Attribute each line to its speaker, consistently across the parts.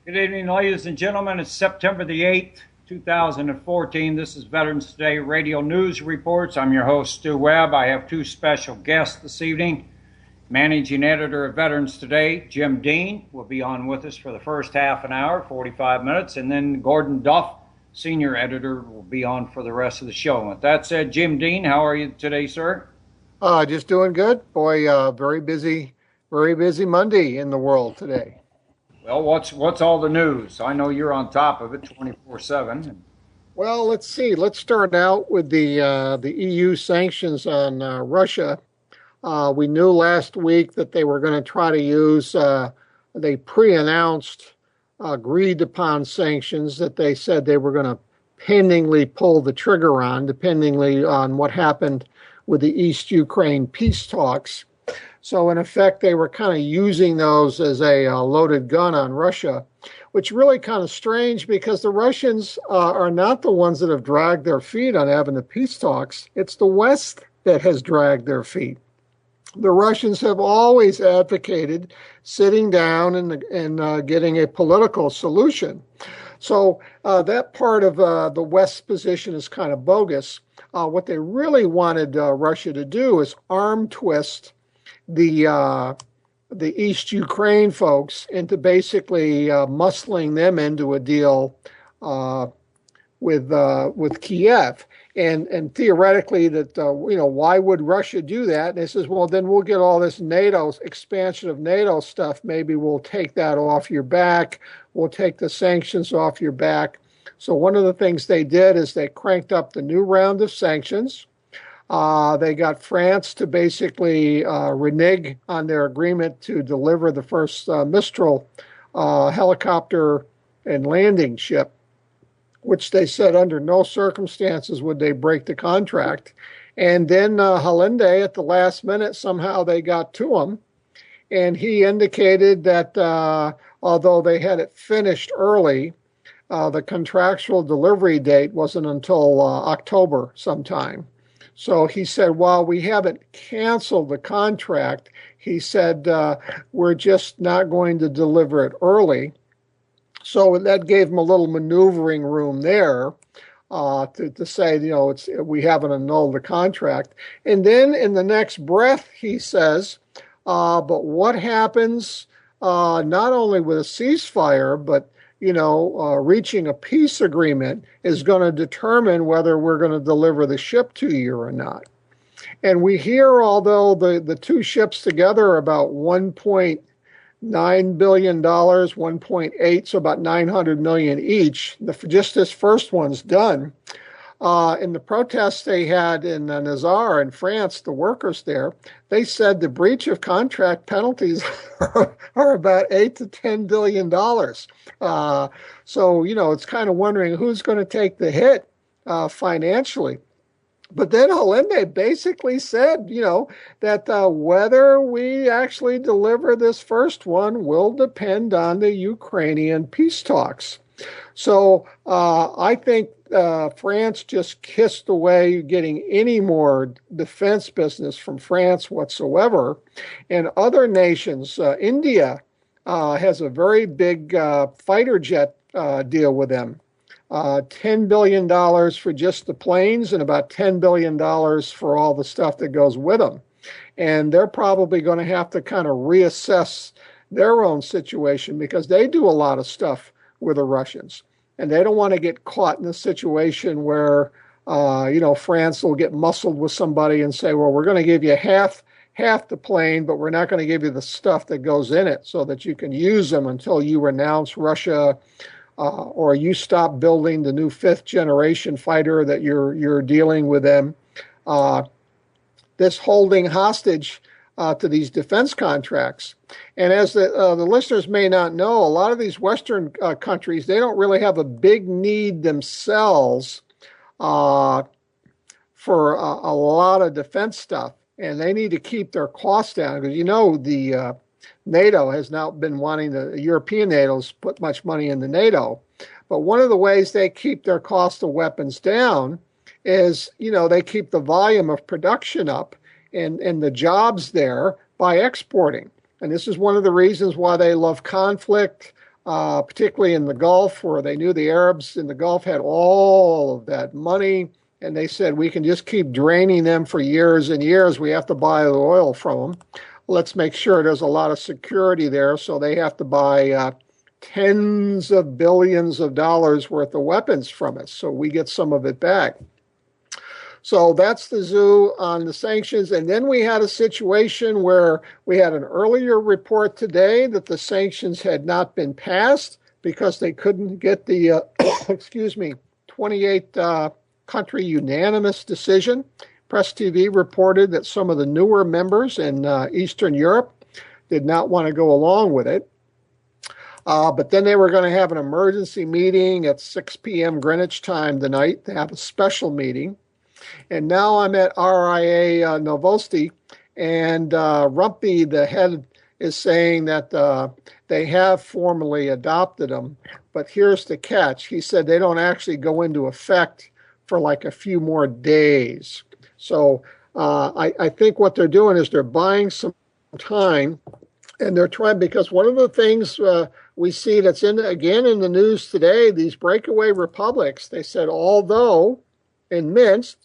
Speaker 1: Good evening, ladies and gentlemen. It's September the 8th, 2014. This is Veterans Today Radio News Reports. I'm your host, Stu Webb. I have two special guests this evening. Managing editor of Veterans Today, Jim Dean, will be on with us for the first half an hour, 45 minutes, and then Gordon Duff, senior editor, will be on for the rest of the show. With that said, Jim Dean, how are you today, sir?
Speaker 2: Just doing good. Boy, very busy Monday in the world today.
Speaker 1: Well, what's all the news? I know you're on top of it 24/7.
Speaker 2: Well, let's see. Let's start out with the EU sanctions on Russia. We knew last week that they were going to try to use, they pre-announced agreed upon sanctions that they said they were going to pendingly pull the trigger on, dependingly on what happened with the East Ukraine peace talks. So in effect, they were kind of using those as a loaded gun on Russia, which really kind of strange because the Russians are not the ones that have dragged their feet on having the peace talks. It's the West that has dragged their feet. The Russians have always advocated sitting down and getting a political solution. So that part of the West's position is kind of bogus. What they really wanted Russia to do is arm twist the East Ukraine folks into basically muscling them into a deal with Kiev. And theoretically, that why would Russia do that? And they says, well, then we'll get all this NATO expansion of NATO stuff. Maybe we'll take that off your back. We'll take the sanctions off your back. So one of the things they did is they cranked up the new round of sanctions. They got France to basically renege on their agreement to deliver the first Mistral helicopter and landing ship, which they said under no circumstances would they break the contract. And then Hollande at the last minute, somehow they got to him. And he indicated that although they had it finished early, the contractual delivery date wasn't until October sometime. So he said, while we haven't canceled the contract, he said, we're just not going to deliver it early. So that gave him a little maneuvering room there to say, we haven't annulled the contract. And then in the next breath, he says, but what happens not only with a ceasefire, but reaching a peace agreement is going to determine whether we're going to deliver the ship to you or not. And we hear, although the two ships together are about $1.9 billion, 1.8, so about 900 million each. Just this first one's done. In the protests they had in Nazar in France, the workers there, they said the breach of contract penalties are about $8 to $10 billion. So, it's kind of wondering who's going to take the hit financially. But then Hollande basically said, that whether we actually deliver this first one will depend on the Ukrainian peace talks. So I think France just kissed away getting any more defense business from France whatsoever. And other nations, India has a very big fighter jet deal with them. $10 billion for just the planes and about $10 billion for all the stuff that goes with them. And they're probably going to have to kind of reassess their own situation because they do a lot of stuff with the Russians. And they don't want to get caught in a situation where, France will get muscled with somebody and say, well, we're going to give you half the plane, but we're not going to give you the stuff that goes in it so that you can use them until you renounce Russia or you stop building the new fifth generation fighter that you're dealing with them. This holding hostage to these defense contracts. And as the listeners may not know, a lot of these Western countries, they don't really have a big need themselves for a lot of defense stuff. And they need to keep their costs down because, the NATO has now been wanting the European NATO's put much money into NATO. But one of the ways they keep their cost of weapons down is, they keep the volume of production up and the jobs there by exporting. And this is one of the reasons why they love conflict. particularly in the Gulf, where they knew the Arabs in the Gulf had all of that money. And they said, we can just keep draining them for years and years. We have to buy the oil from them. Let's make sure there's a lot of security there. So they have to buy tens of billions of dollars worth of weapons from us. So we get some of it back. So that's the zoo on the sanctions. And then we had a situation where we had an earlier report today that the sanctions had not been passed because they couldn't get the, 28 country unanimous decision. Press TV reported that some of the newer members in Eastern Europe did not want to go along with it. But then they were going to have an emergency meeting at 6 p.m. Greenwich time tonight to have a special meeting. And now I'm at RIA Novosti, and Rumpy, the head, is saying that they have formally adopted them. But here's the catch. He said they don't actually go into effect for like a few more days. So I think what they're doing is they're buying some time, and they're trying, because one of the things we see that's again in the news today, these breakaway republics, they said, although in Minsk,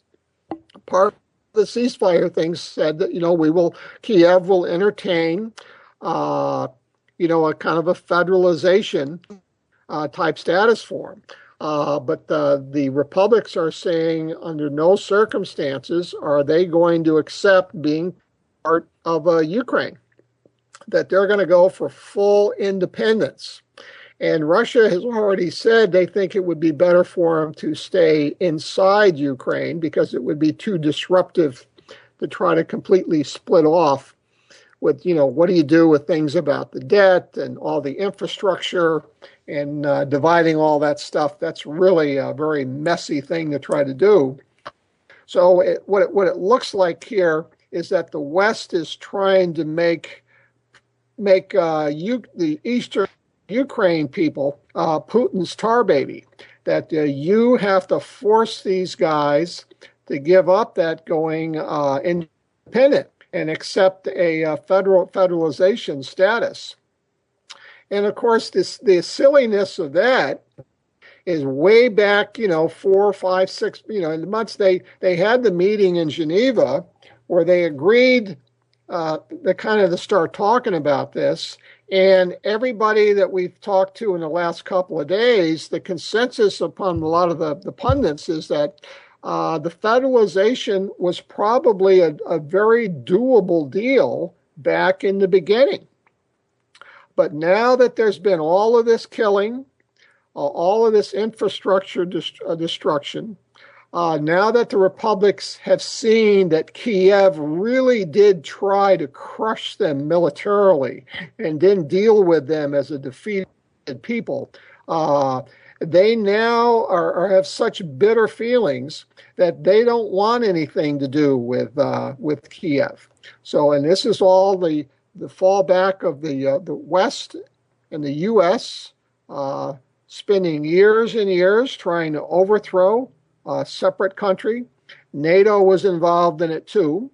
Speaker 2: part of the ceasefire thing said that, Kiev will entertain, a kind of a federalization type status for them. But the republics are saying under no circumstances are they going to accept being part of Ukraine, that they're going to go for full independence. And Russia has already said they think it would be better for them to stay inside Ukraine because it would be too disruptive to try to completely split off with, what do you do with things about the debt and all the infrastructure and dividing all that stuff. That's really a very messy thing to try to do. So what it looks like here is that the West is trying to make the Eastern Ukraine people Putin's tar baby, that you have to force these guys to give up that going independent and accept a federalization status. And of course, the silliness of that is way back, 4, 5, 6, in the months they had the meeting in Geneva where they agreed to start talking about this. And everybody that we've talked to in the last couple of days, the consensus upon a lot of the pundits is that the federalization was probably a very doable deal back in the beginning. But now that there's been all of this killing, all of this infrastructure destruction, now that the republics have seen that Kiev really did try to crush them militarily and didn't deal with them as a defeated people, they now have such bitter feelings that they don't want anything to do with Kiev. So, and this is all the fallback of the West and the U.S. Spending years and years trying to overthrow a separate country. NATO was involved in it too.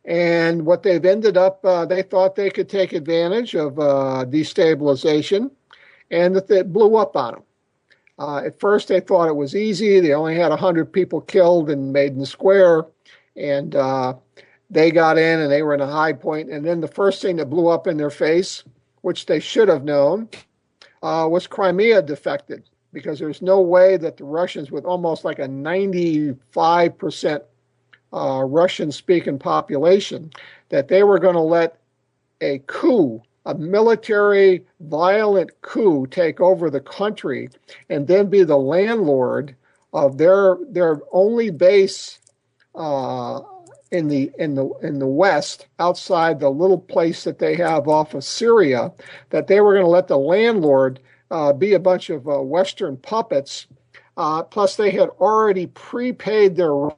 Speaker 2: And what they've ended up, they thought they could take advantage of destabilization, and that it blew up on them. At first, they thought it was easy. They only had 100 people killed in Maiden Square, and they got in and they were in a high point. And then the first thing that blew up in their face, which they should have known, was Crimea defected, because there's no way that the Russians, with almost like a 95% Russian-speaking population, that they were going to let a coup, a military violent coup, take over the country and then be the landlord of their only base in the West, outside the little place that they have off of Syria, that they were going to let the landlord be a bunch of Western puppets. Plus, they had already prepaid their rent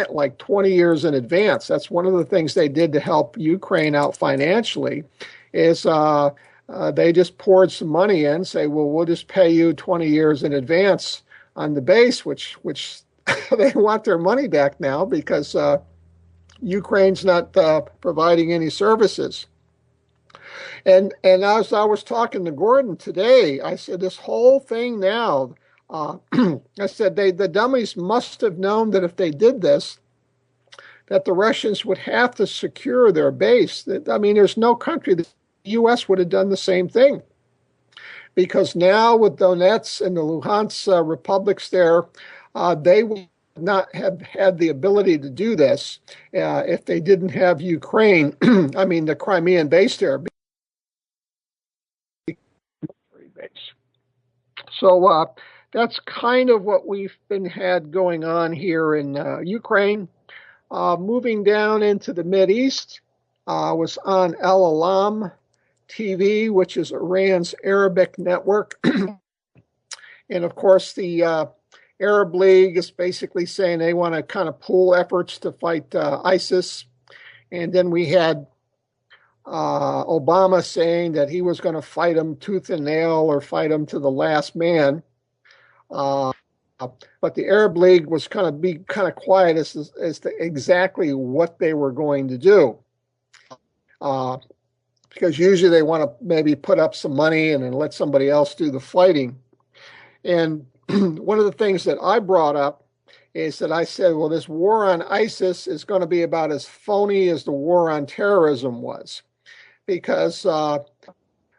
Speaker 2: like 20 years in advance. That's one of the things they did to help Ukraine out financially, is they just poured some money in, say, well, we'll just pay you 20 years in advance on the base, which they want their money back now because Ukraine's not providing any services. And as I was talking to Gordon today, I said this whole thing now. I said the dummies must have known that if they did this, that the Russians would have to secure their base. I mean, there's no country. The U.S. would have done the same thing, because now with Donetsk and the Luhansk republics there, they would not have had the ability to do this if they didn't have Ukraine. I mean, the Crimean base there. So that's kind of what we've had going on here in Ukraine. Moving down into the Mideast, was on Al Alam TV, which is Iran's Arabic network. And of course, the Arab League is basically saying they want to kind of pool efforts to fight ISIS. And then we had Obama saying that he was going to fight them tooth and nail or fight them to the last man. But the Arab League was kind of quiet as to exactly what they were going to do. Because usually they want to maybe put up some money and then let somebody else do the fighting. And one of the things that I brought up is that I said, well, this war on ISIS is going to be about as phony as the war on terrorism was, because of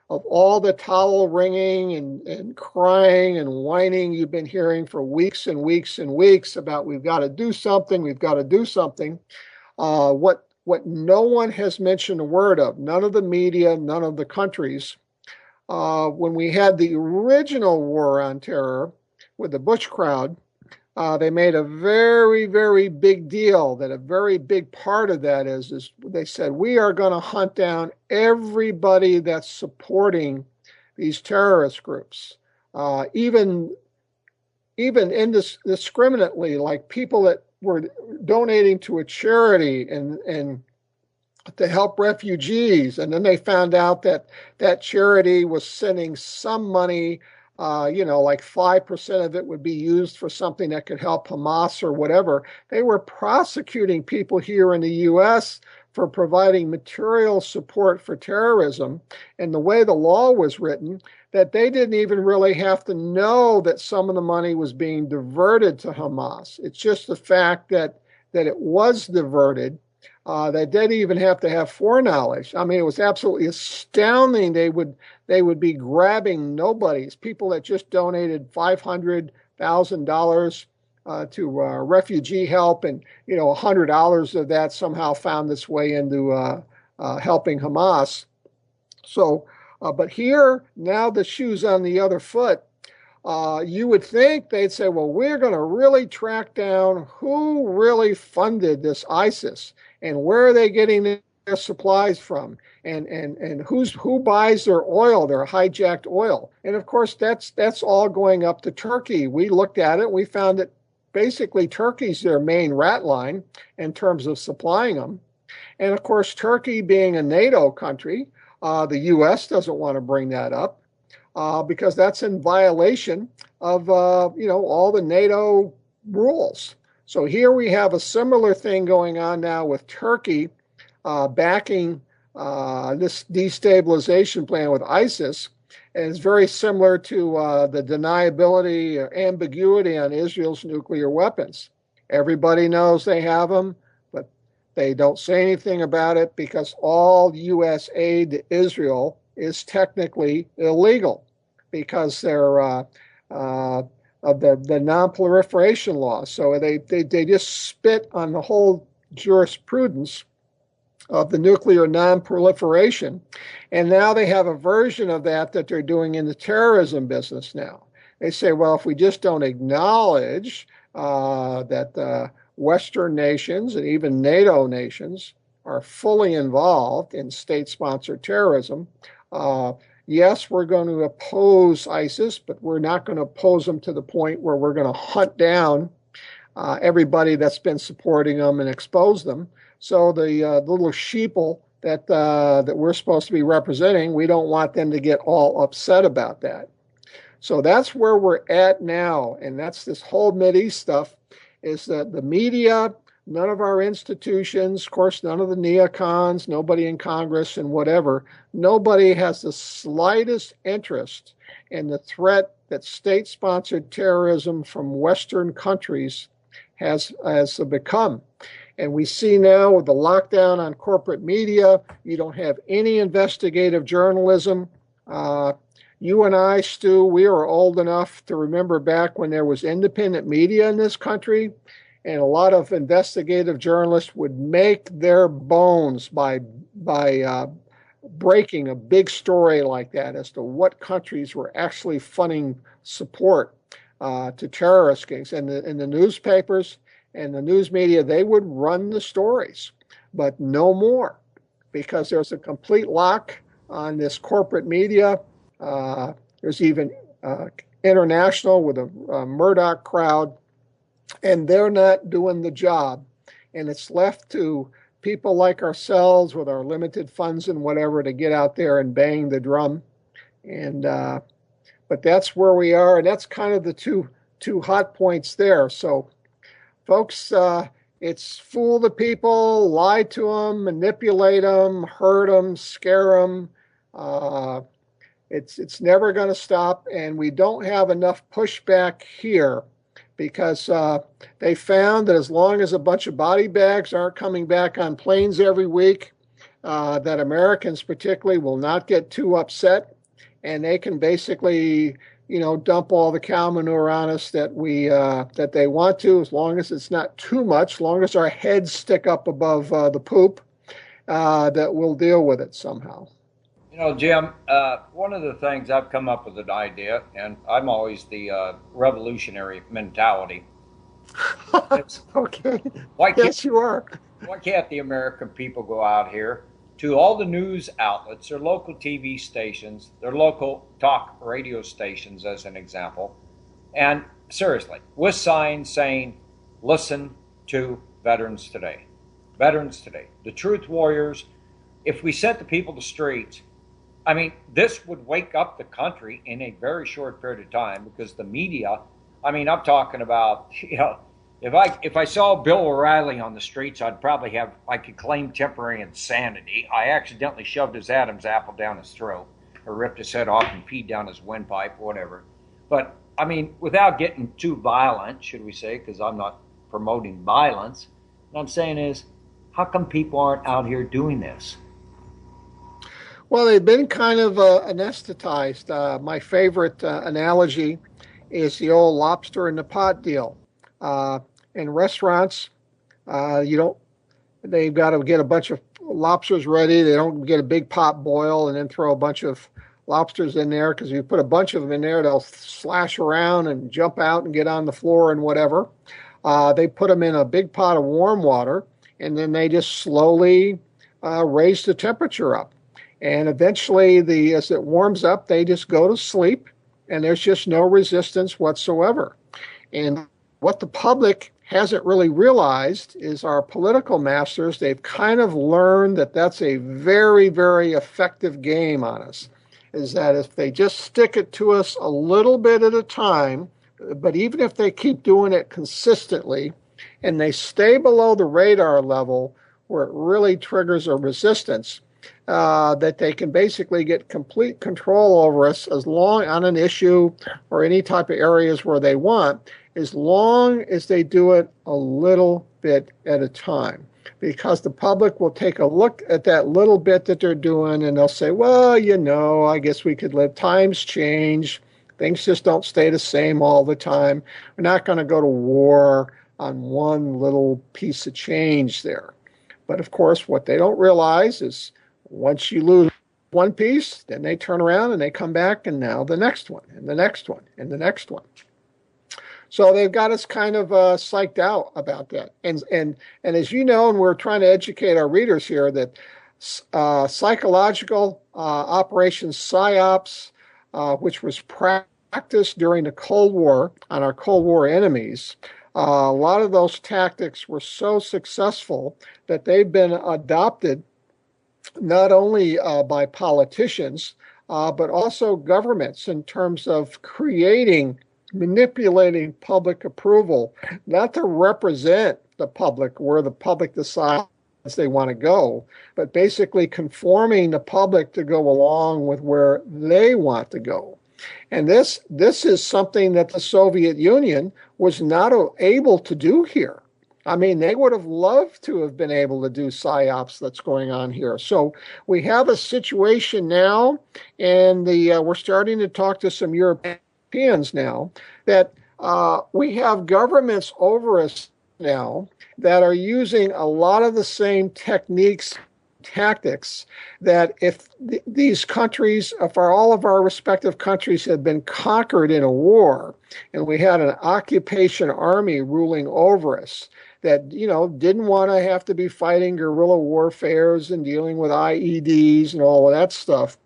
Speaker 2: all the towel wringing and crying and whining you've been hearing for weeks and weeks and weeks about we've got to do something, we've got to do something. What no one has mentioned a word of, none of the media, none of the countries, when we had the original war on terror with the Bush crowd, they made a very, very big deal that a very big part of that is they said, we are going to hunt down everybody that's supporting these terrorist groups, even indiscriminately, like people that were donating to a charity and to help refugees. And then they found out that that charity was sending some money, like 5% of it would be used for something that could help Hamas or whatever. They were prosecuting people here in the U.S. for providing material support for terrorism. And the way the law was written, that they didn't even really have to know that some of the money was being diverted to Hamas. It's just the fact that it was diverted. They didn't even have to have foreknowledge. I mean, it was absolutely astounding. They would be grabbing nobodies, people that just donated $500,000 to refugee help, and $100 of that somehow found its way into helping Hamas. So, but here now the shoe's on the other foot. You would think they'd say, well, we're going to really track down who really funded this ISIS and where are they getting their supplies from, and who buys their oil, their hijacked oil. And of course, that's all going up to Turkey. We looked at it. We found that basically Turkey's their main rat line in terms of supplying them. And of course, Turkey being a NATO country, the U.S. doesn't want to bring that up. Because that's in violation of, all the NATO rules. So here we have a similar thing going on now with Turkey backing this destabilization plan with ISIS. And it's very similar to the deniability or ambiguity on Israel's nuclear weapons. Everybody knows they have them, but they don't say anything about it because all U.S. aid to Israel is technically illegal because they're of the non-proliferation law. So they just spit on the whole jurisprudence of the nuclear non-proliferation. And now they have a version of that they're doing in the terrorism business now. They say, well, if we just don't acknowledge that Western nations and even NATO nations are fully involved in state-sponsored terrorism, yes, we're going to oppose ISIS, but we're not going to oppose them to the point where we're going to hunt down everybody that's been supporting them and expose them. So the little sheeple that we're supposed to be representing, we don't want them to get all upset about that. So that's where we're at now, and that's this whole Mideast stuff, is that the media, none of our institutions, of course, none of the neocons, nobody in Congress and whatever, nobody has the slightest interest in the threat that state-sponsored terrorism from Western countries has become. And we see now with the lockdown on corporate media, you don't have any investigative journalism. You and I, Stu, we are old enough to remember back when there was independent media in this country, and a lot of investigative journalists would make their bones by breaking a big story like that as to what countries were actually funding support to terrorist gangs. And the newspapers and the news media, they would run the stories, but no more, because there's a complete lock on this corporate media. There's even international with a Murdoch crowd, and they're not doing the job. And it's left to people like ourselves with our limited funds and whatever to get out there and bang the drum. And but that's where we are, and that's kind of the two hot points there. So, folks, it's fool the people, lie to them, manipulate them, hurt them, scare them. It's never going to stop, and we don't have enough pushback here because they found that as long as a bunch of body bags aren't coming back on planes every week, that Americans particularly will not get too upset, and they can basically, dump all the cow manure on us that they want to, as long as it's not too much, as long as our heads stick up above the poop, that we'll deal with it somehow.
Speaker 1: Jim, one of the things I've come up with an idea, and I'm always the revolutionary mentality.
Speaker 2: Okay. Yes, you are.
Speaker 1: Why can't the American people go out here to all the news outlets, their local TV stations, their local talk radio stations, as an example, and seriously, with signs saying, listen to Veterans Today. Veterans Today. The Truth Warriors. If we set the people to streets, this would wake up the country in a very short period of time, because the media, I'm talking about, if I saw Bill O'Reilly on the streets, I could claim temporary insanity. I accidentally shoved his Adam's apple down his throat, or ripped his head off and peed down his windpipe, whatever. But, without getting too violent, should we say, because I'm not promoting violence, what I'm saying is, how come people aren't out here doing this?
Speaker 2: Well, they've been kind of anesthetized. My favorite analogy is the old lobster in the pot deal. In restaurants, they've got to get a bunch of lobsters ready. They don't get a big pot boil and then throw a bunch of lobsters in there, because if you put a bunch of them in there, they'll slash around and jump out and get on the floor and whatever. They put them in a big pot of warm water, and then they just slowly raise the temperature up. And eventually, as it warms up, they just go to sleep, and there's just no resistance whatsoever. And what the public hasn't really realized is our political masters, they've kind of learned that that's a very, very effective game on us, is that if they just stick it to us a little bit at a time, but even if they keep doing it consistently, and they stay below the radar level where it really triggers a resistance, that they can basically get complete control over us as long on an issue or any type of areas where they want, as long as they do it a little bit at a time. Because the public will take a look at that little bit that they're doing, and they'll say, well, I guess we could live. Times change. Things just don't stay the same all the time. We're not going to go to war on one little piece of change there. But of course, what they don't realize is once you lose one piece, then they turn around and they come back, and now the next one, and the next one, and the next one. So they've got us kind of psyched out about that. And as you know, and we're trying to educate our readers here, that psychological operations, PSYOPs, which was practiced during the Cold War on our Cold War enemies, a lot of those tactics were so successful that they've been adopted not only by politicians, but also governments in terms of manipulating public approval, not to represent the public, where the public decides they want to go, but basically conforming the public to go along with where they want to go. And this is something that the Soviet Union was not able to do here. I mean, they would have loved to have been able to do psyops that's going on here. So we have a situation now, and we're starting to talk to some Europeans now, that we have governments over us now that are using a lot of the same techniques, tactics, that if these countries, if all of our respective countries had been conquered in a war, and we had an occupation army ruling over us, that, you know, didn't want to have to be fighting guerrilla warfares and dealing with IEDs and all of that stuff,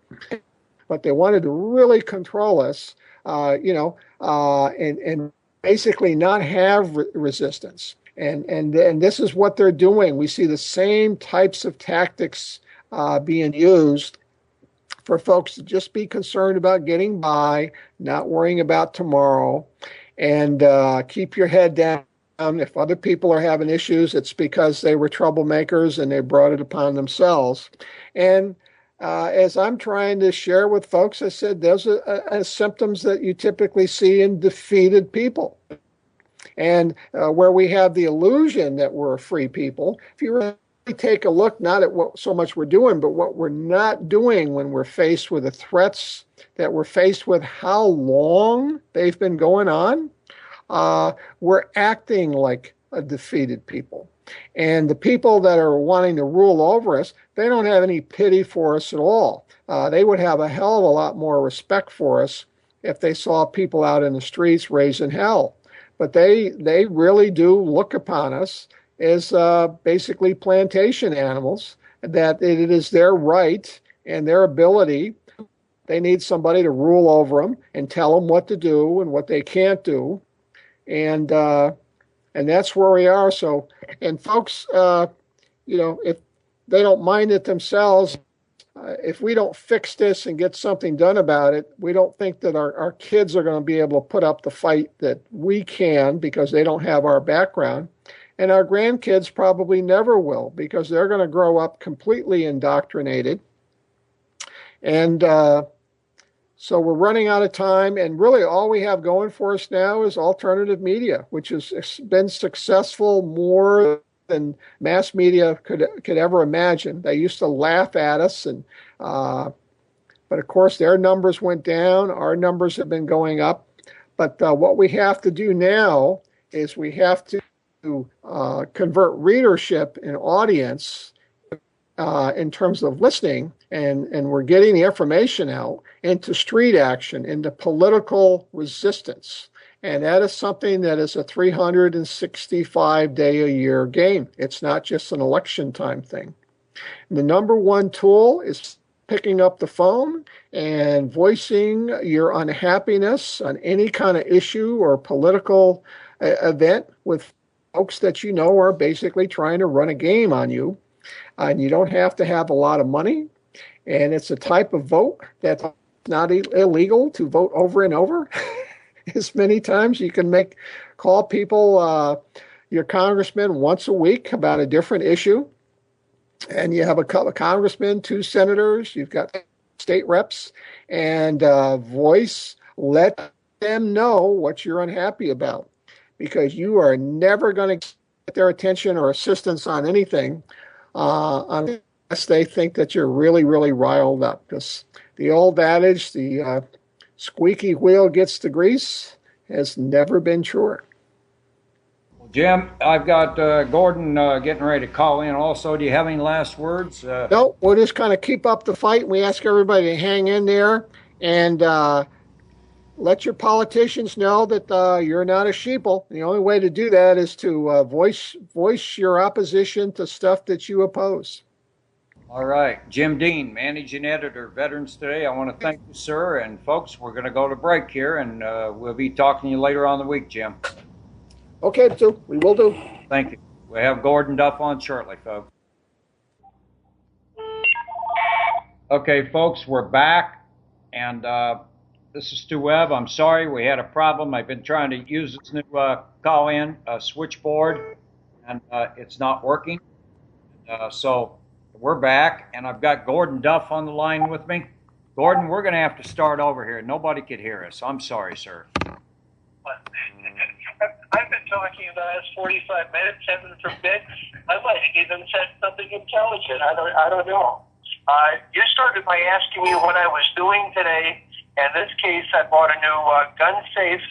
Speaker 2: but they wanted to really control us, and basically not have resistance. And this is what they're doing. We see the same types of tactics being used for folks to just be concerned about getting by, not worrying about tomorrow, and keep your head down. If other people are having issues, it's because they were troublemakers and they brought it upon themselves. And as I'm trying to share with folks, I said those are symptoms that you typically see in defeated people. And where we have the illusion that we're a free people, if you really take a look, not at what so much we're doing, but what we're not doing when we're faced with the threats that we're faced with, how long they've been going on, we're acting like a defeated people. And the people that are wanting to rule over us, they don't have any pity for us at all. They would have a hell of a lot more respect for us if they saw people out in the streets raising hell. But they really do look upon us as basically plantation animals, that it is their right and their ability. They need somebody to rule over them and tell them what to do and what they can't do. And that's where we are. So, and folks, if they don't mind it themselves, if we don't fix this and get something done about it, we don't think that our kids are going to be able to put up the fight that we can, because they don't have our background. And our grandkids probably never will, because they're going to grow up completely indoctrinated. And so we're running out of time. And really all we have going for us now is alternative media, which has been successful more than mass media could ever imagine. They used to laugh at us, but of course their numbers went down. Our numbers have been going up. But what we have to do now is we have to convert readership and audience in terms of listening, and we're getting the information out into street action, into political resistance. And that is something that is a 365-day-a-year game. It's not just an election time thing. And the number one tool is picking up the phone and voicing your unhappiness on any kind of issue or political event with folks that you know are basically trying to run a game on you. And you don't have to have a lot of money. And it's a type of vote that's not illegal to vote over and over. As many times you can call people, your congressman once a week about a different issue. And you have a couple of congressmen, 2 senators, you've got state reps, and let them know what you're unhappy about, because you are never going to get their attention or assistance on anything unless they think that you're really, really riled up. Because the old adage, the squeaky wheel gets the grease, has never been truer.
Speaker 1: Well, Jim, I've got Gordon getting ready to call in also. Do you have any last words?
Speaker 2: No, we'll just kind of keep up the fight. We ask everybody to hang in there and let your politicians know that you're not a sheeple. The only way to do that is to voice your opposition to stuff that you oppose.
Speaker 1: All right. Jim Dean, Managing Editor, Veterans Today. I want to thank you, sir. And folks, we're going to go to break here, and we'll be talking to you later on the week, Jim.
Speaker 2: Okay, so we will do.
Speaker 1: Thank you. We'll have Gordon Duff on shortly, folks. Okay, folks, we're back. And this is Stu Webb. I'm sorry, we had a problem. I've been trying to use this new call-in switchboard. and it's not working. So we're back, and I've got Gordon Duff on the line with me. Gordon, we're going to have to start over here. Nobody could hear us. I'm sorry, sir.
Speaker 3: I've been talking the last 45 minutes, heaven forbid. I might have even said something intelligent. I don't know. You started by asking me what I was doing today. In this case, I bought a new gun safe,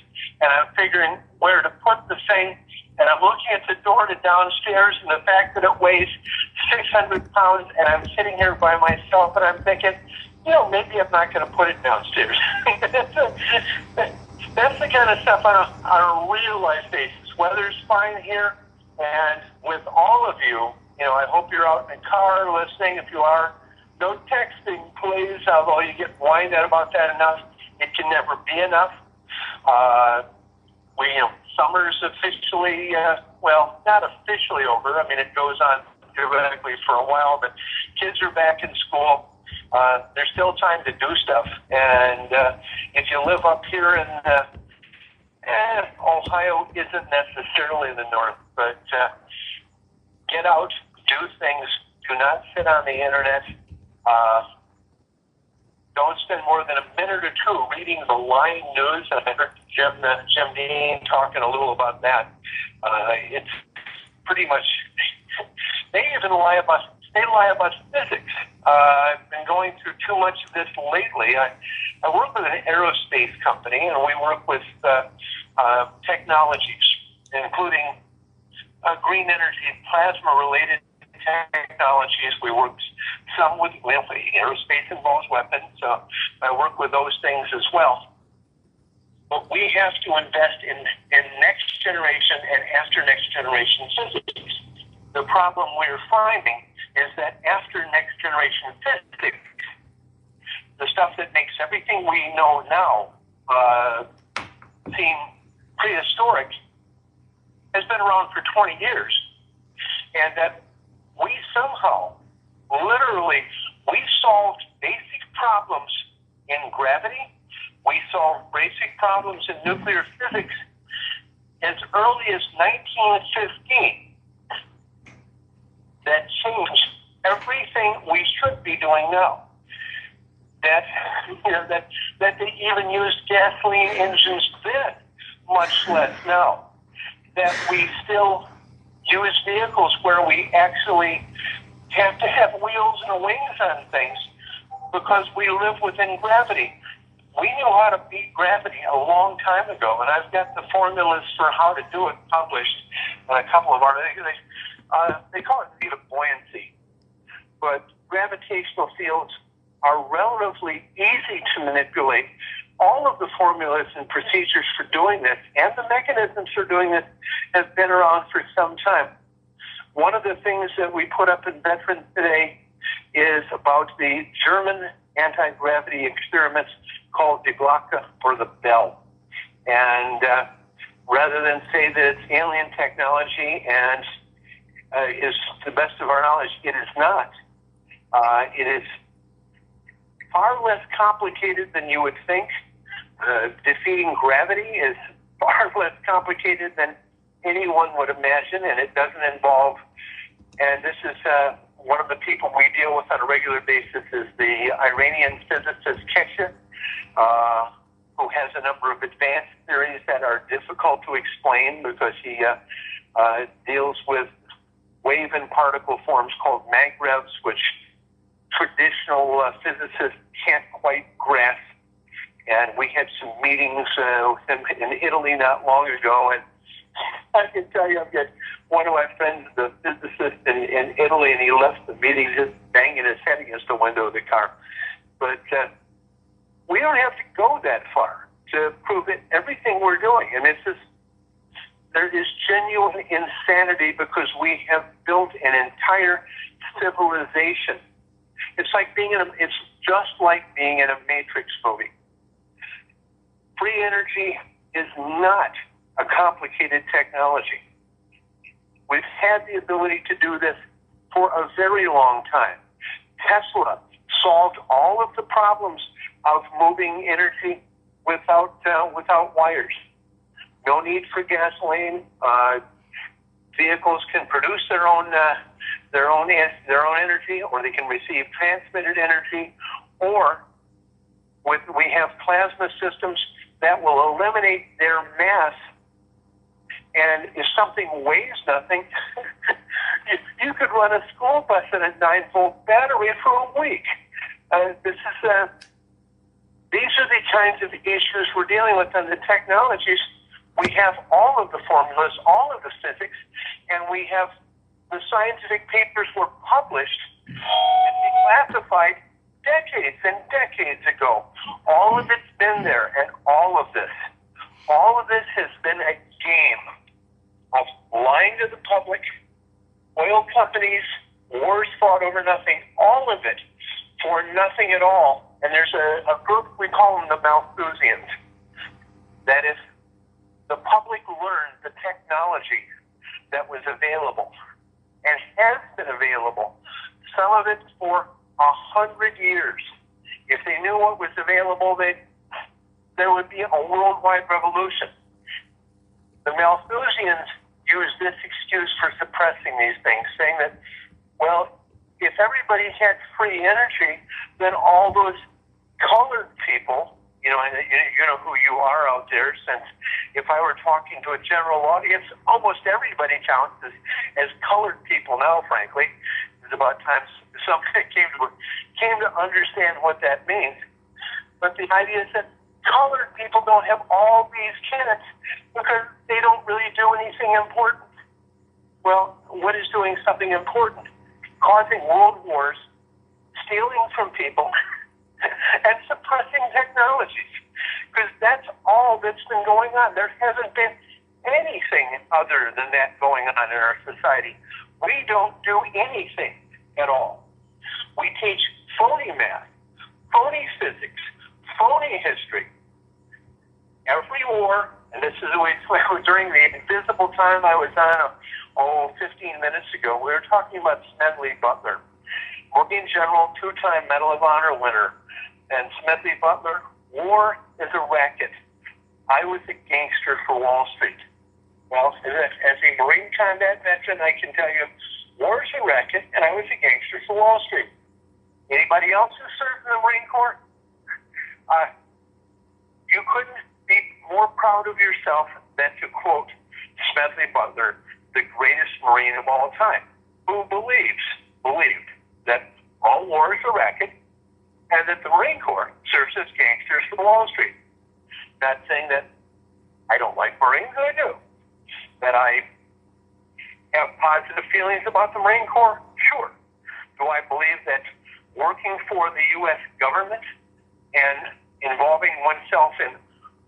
Speaker 3: and I'm figuring where to put the thing. And I'm looking at the door to downstairs, and the fact that it weighs 600 pounds, and I'm sitting here by myself, and I'm thinking, maybe I'm not going to put it downstairs. That's the kind of stuff on a real life basis. Weather's fine here, and with all of you, I hope you're out in the car listening. If you are, no texting, please, although you get whined at about that enough. It can never be enough. Summer's officially, not officially over. I mean, it goes on theoretically for a while, but kids are back in school. There's still time to do stuff. And if you live up here in Ohio isn't necessarily the north, but get out, do things. Do not sit on the internet. Don't spend more than a minute or two reading the lying news. And I heard Jim Dean talking a little about that. It's pretty much, they even lie about physics. I've been going through too much of this lately. I work with an aerospace company, and we work with technologies, including green energy and plasma-related technologies. We work some with aerospace involves weapons, so I work with those things as well. But we have to invest in next generation and after next generation physics. The problem we're finding is that after next generation physics, the stuff that makes everything we know now seem prehistoric has been around for 20 years. And that we somehow, literally, we solved basic problems in gravity. We solved basic problems in nuclear physics as early as 1915. That changed everything we should be doing now. That they even used gasoline engines then, much less now. That we still use vehicles where we actually have to have wheels and wings on things because we live within gravity. We knew how to beat gravity a long time ago, and I've got the formulas for how to do it published in a couple of articles. They call it field of buoyancy, but gravitational fields are relatively easy to manipulate. All of the formulas and procedures for doing this and the mechanisms for doing this have been around for some time. One of the things that we put up in Veterans today is about the German anti-gravity experiments called Die Glocke, or the bell. And rather than say that it's alien technology and is to the best of our knowledge, it is not. It is far less complicated than you would think. Defeating gravity is far less complicated than anyone would imagine, and it doesn't involve, and this is one of the people we deal with on a regular basis is the Iranian physicist Keshe, who has a number of advanced theories that are difficult to explain because he deals with wave and particle forms called magrevs, which traditional physicists can't quite grasp. And we had some meetings with him in Italy not long ago, and I can tell you, I've got one of my friends, the physicist in Italy, and he left the meeting just banging his head against the window of the car. But we don't have to go that far to prove that everything we're doing. And it's just, there is genuine insanity because we have built an entire civilization. It's like it's just like being in a Matrix movie. Free energy is not a complicated technology. We've had the ability to do this for a very long time. Tesla solved all of the problems of moving energy without wires. No need for gasoline. vehicles can produce their own energy, or they can receive transmitted energy, or we have plasma systems that will eliminate their mass. And if something weighs nothing, you could run a school bus in a 9-volt battery for a week. These are the kinds of issues we're dealing with on the technologies. We have all of the formulas, all of the physics, and we have the scientific papers were published and declassified decades and decades ago. All of it's been there, and all of this has been a game of lying to the public, oil companies, wars fought over nothing, all of it for nothing at all. And there's a group, we call them the Malthusians, that if the public learned the technology that was available and has been available, some of it for 100 years, if they knew what was available, there would be a worldwide revolution. The Malthusians use this excuse for suppressing these things, saying that, well, if everybody had free energy, then all those colored people, you know who you are out there, since if I were talking to a general audience, almost everybody counts as colored people now, frankly. It's about time somebody came to understand what that means. But the idea is that colored people don't have all these kids because they don't really do anything important. Well, what is doing something important? Causing world wars, stealing from people, and suppressing technologies. Because that's all that's been going on. There hasn't been anything other than that going on in our society. We don't do anything at all. We teach phony math, phony physics, phony history. Every war, and this is during the invisible time I was on 15 minutes ago, we were talking about Smedley Butler, Marine General, 2-time Medal of Honor winner. And Smedley Butler, war is a racket. I was a gangster for Wall Street. Well, as a Marine combat veteran, I can tell you, war is a racket, and I was a gangster for Wall Street. Anybody else who served in the Marine Corps? You couldn't be more proud of yourself than to quote Smedley Butler, the greatest Marine of all time, who believed that all war is a racket and that the Marine Corps serves as gangsters for Wall Street. Not saying that I don't like Marines, I do. That I have positive feelings about the Marine Corps? Sure. Do I believe that working for the U.S. government and involving oneself in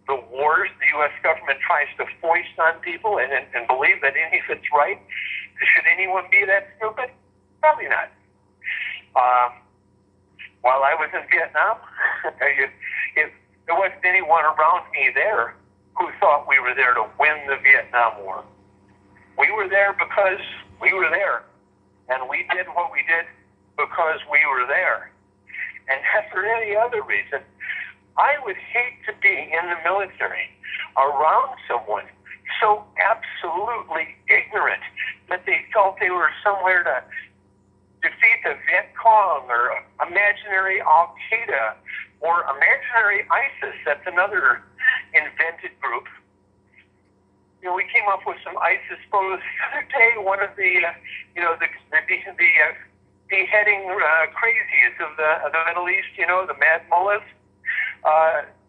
Speaker 3: the wars the U.S. government tries to foist on people and believe that if it's right, should anyone be that stupid? Probably not. While I was in Vietnam, there wasn't anyone around me there who thought we were there to win the Vietnam War. We were there because we were there, and we did what we did because we were there. And not for any other reason. I would hate to be in the military around someone so absolutely ignorant that they felt they were somewhere to defeat the Viet Cong or imaginary Al-Qaeda or imaginary ISIS. That's another invented group. We came up with some ISIS photos the other day. One of the beheading crazies of the Middle East, the Mad Mullahs.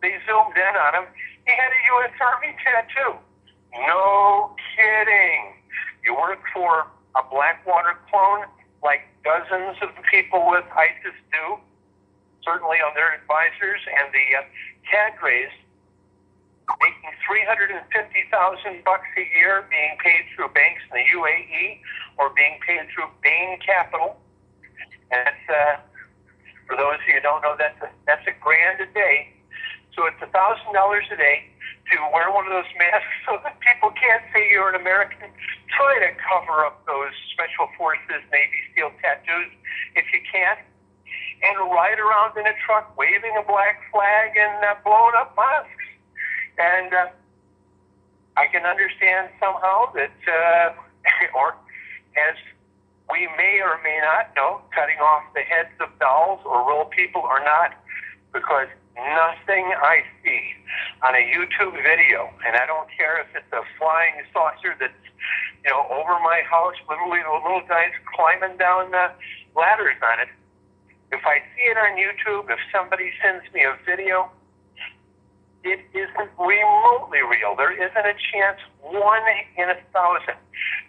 Speaker 3: They zoomed in on him. He had a U.S. Army tattoo. No kidding. You work for a Blackwater clone like dozens of the people with ISIS do, certainly on their advisors, and the cadres making $350,000 a year being paid through banks in the UAE or being paid through Bain Capital. And for those of you who don't know, that's $1,000 a day. So it's $1,000 a day to wear one of those masks so that people can't say you're an American. Try to cover up those Special Forces Navy SEAL tattoos if you can. And ride around in a truck waving a black flag and blowing up mosques. And I can understand somehow that or as we may or may not know, cutting off the heads of dolls or real people or not, because nothing I see on a YouTube video, and I don't care if it's a flying saucer that's, over my house, literally the little guys climbing down the ladders on it. If I see it on YouTube, if somebody sends me a video, it isn't remotely real. There isn't a chance, 1 in 1,000,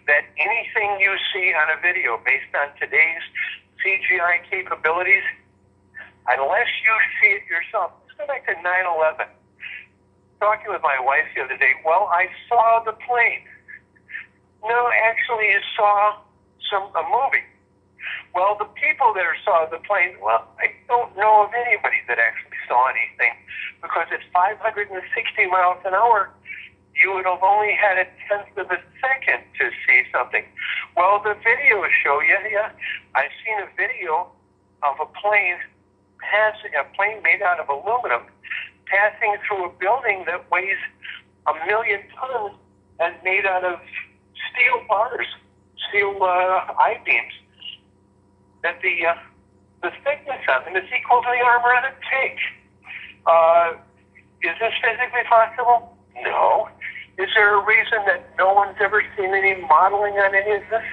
Speaker 3: that anything you see on a video based on today's CGI capabilities, unless you see it yourself. Let's go back to 9/11. Talking with my wife the other day, well, I saw the plane. No, actually, you saw a movie. Well, the people there saw the plane. Well, I don't know of anybody that actually saw anything, because at 560 miles an hour, you would have only had a tenth of a second to see something. Well, the videos show you. Yeah, I've seen a video of a plane made out of aluminum passing through a building that weighs 1,000,000 tons and made out of steel bars, steel I-beams, that the thickness of them is equal to the armor on a tank. Is this physically possible? No. Is there a reason that no one's ever seen any modeling on any of this?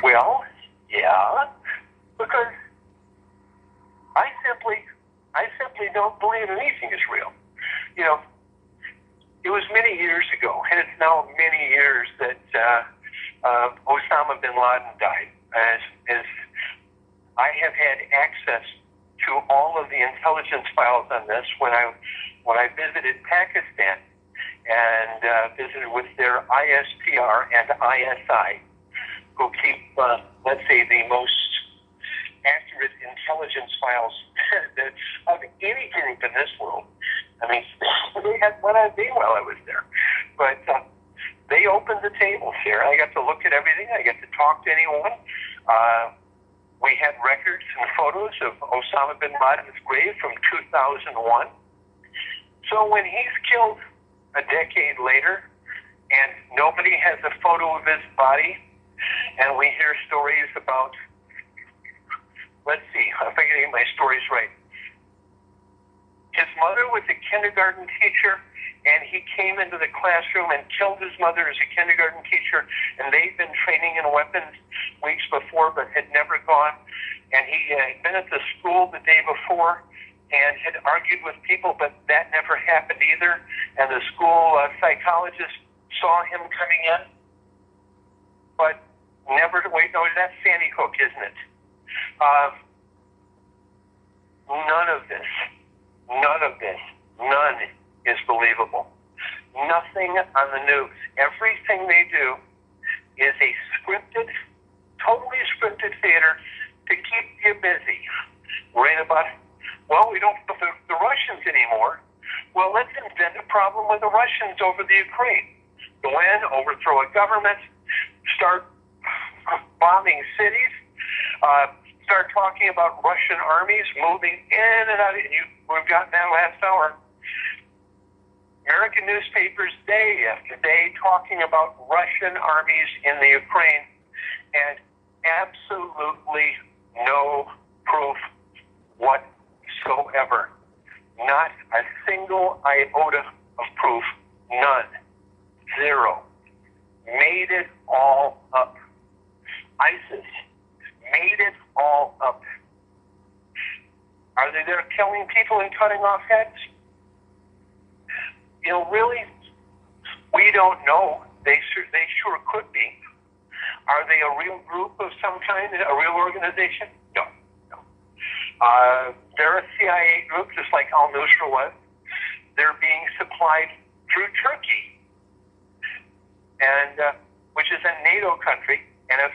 Speaker 3: Well, yeah, because I simply don't believe anything is real. It was many years ago, and it's now many years that Osama bin Laden died. As I have had access to all of the intelligence files on this when I visited Pakistan and visited with their ISPR and ISI, who keep, let's say, the most accurate intelligence files of any group in this world. I mean, they had one on me while I was there. But they opened the tables here. I got to look at everything. I got to talk to anyone. We had records and photos of Osama bin Laden's grave from 2001. So when he's killed a decade later and nobody has a photo of his body, and we hear stories about, let's see, if I can get my stories right. His mother was a kindergarten teacher, and he came into the classroom and killed his mother as a kindergarten teacher, and they'd been training in weapons weeks before but had never gone. And he had been at the school the day before and had argued with people, but that never happened either. And the school psychologist saw him coming in, but never, wait, no, that's Sandy Hook, isn't it? None is believable. Nothing on the news. Everything they do is a scripted, totally scripted theater to keep you busy. Right about, well, we don't know the Russians anymore. Well, let's invent a problem with the Russians over the Ukraine. Go in, overthrow a government, start bombing cities, start talking about Russian armies moving in and out. We've gotten that last hour. American newspapers day after day talking about Russian armies in the Ukraine, and absolutely no proof whatsoever. Not a single iota of proof. None. Zero. Made it all up. ISIS made it all up. Are they there killing people and cutting off heads? Really, we don't know. They sure could be. Are they a real group of some kind, a real organization? No. They're a CIA group, just like al-Nusra was. They're being supplied through Turkey, and which is a NATO country. And if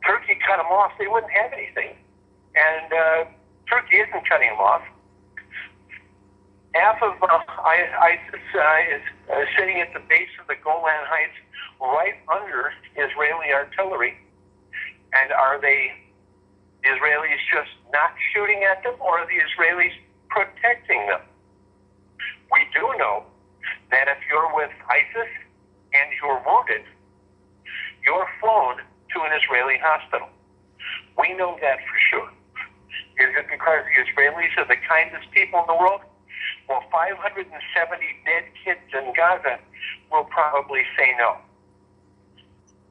Speaker 3: Turkey cut them off, they wouldn't have anything. And Turkey isn't cutting them off. Half of ISIS is sitting at the base of the Golan Heights, right under Israeli artillery. And are the Israelis just not shooting at them, or are the Israelis protecting them? We do know that if you're with ISIS and you're wounded, you're flown to an Israeli hospital. We know that for sure. Is it because the Israelis are the kindest people in the world? Well, 570 dead kids in Gaza will probably say no.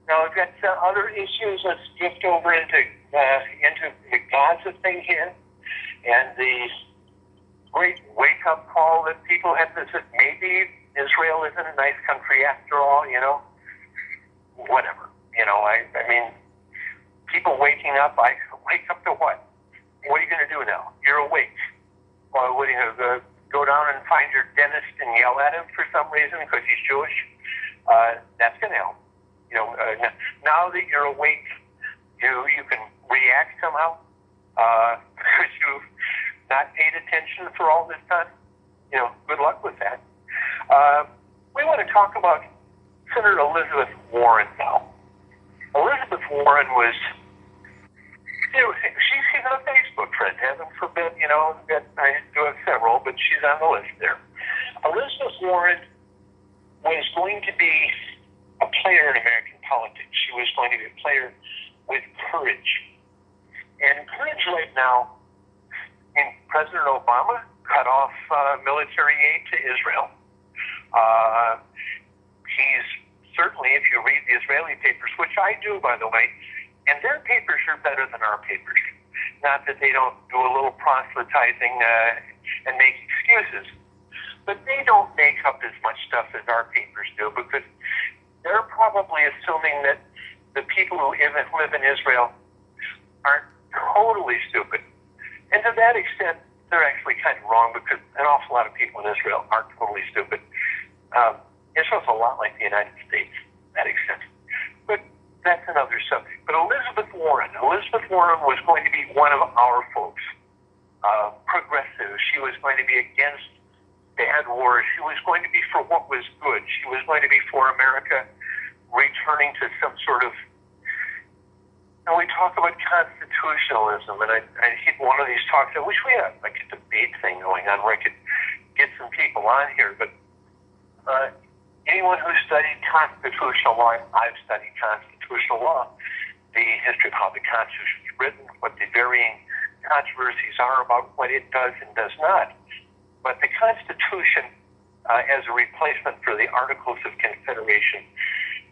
Speaker 3: Now, we've got other issues. Let's drift over into the Gaza thing here, and the great wake-up call that people have that maybe Israel isn't a nice country after all, whatever. I mean, people waking up, I wake up to what? What are you going to do now? You're awake. Well, what are you going to go down and find your dentist and yell at him for some reason because he's Jewish? That's going to help. Now that you're awake, you can react somehow because you've not paid attention for all this time. Good luck with that. We want to talk about Senator Elizabeth Warren now. Elizabeth Warren was, she's a Facebook friend, heaven forbid, I do have several, but she's on the list there. Elizabeth Warren was going to be a player in American politics. She was going to be a player with courage. And courage right now, President Obama cut off military aid to Israel. He's certainly, if you read the Israeli papers, which I do, by the way, and their papers are better than our papers. Not that they don't do a little proselytizing and make excuses, but they don't make up as much stuff as our papers do because they're probably assuming that the people who live in Israel aren't totally stupid. And to that extent, they're actually kind of wrong because an awful lot of people in Israel are totally stupid. Israel's a lot like the United States to that extent. But that's another subject. But Elizabeth Warren was going to be one of our folks. Progressive. She was going to be against bad wars. She was going to be for what was good. She was going to be for America returning to some sort of... Now, we talk about constitutionalism, and I hit one of these talks. I wish we had like a debate thing going on where I could get some people on here, but anyone who studied constitutional law, I've studied constitutional law, the history of how the Constitution is written, what the varying controversies are about what it does and does not. But the Constitution, as a replacement for the Articles of Confederation,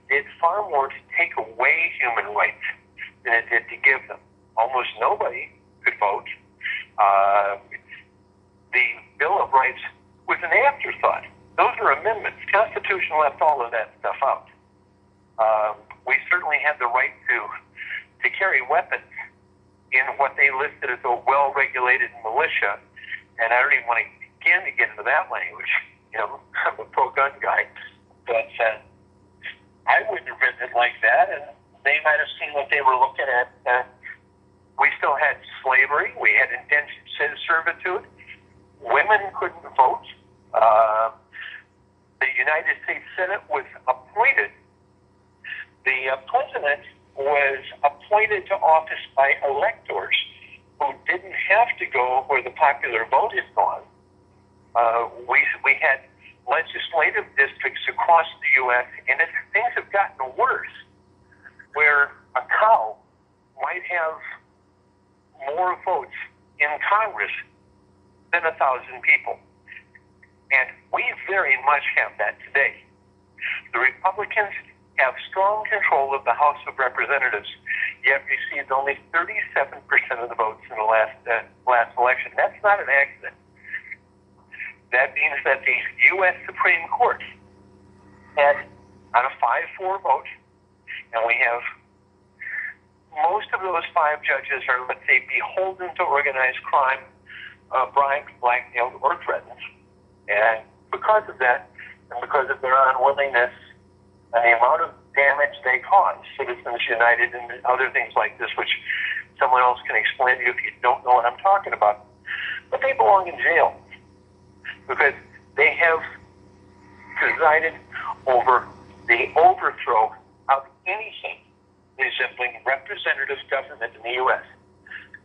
Speaker 3: did far more to take away human rights than it did to give them. Almost nobody could vote. The Bill of Rights was an afterthought. Those are amendments. The Constitution left all of that stuff out. We certainly had the right to carry weapons in what they listed as a well-regulated militia, and I don't even want to begin to get into that language. I'm a pro-gun guy, but I wouldn't have written it like that, and they might have seen what they were looking at. We still had slavery. We had indentured servitude. Women couldn't vote. The United States Senate was appointed. The president was appointed to office by electors who didn't have to go where the popular vote had gone. We had legislative districts across the U.S., and things have gotten worse, where a cow might have more votes in Congress than 1,000 people. And we very much have that today. The Republicans have strong control of the House of Representatives, yet received only 37% of the votes in the last election. That's not an accident. That means that the U.S. Supreme Court had on a 5-4 vote, and we have most of those 5 judges are, let's say, beholden to organized crime, bribed, blackmailed, or threatened. And because of that, and because of their unwillingness and the amount of damage they cause, Citizens United and other things like this, which someone else can explain to you if you don't know what I'm talking about, but they belong in jail because they have presided over the overthrow of anything resembling representative government in the U.S.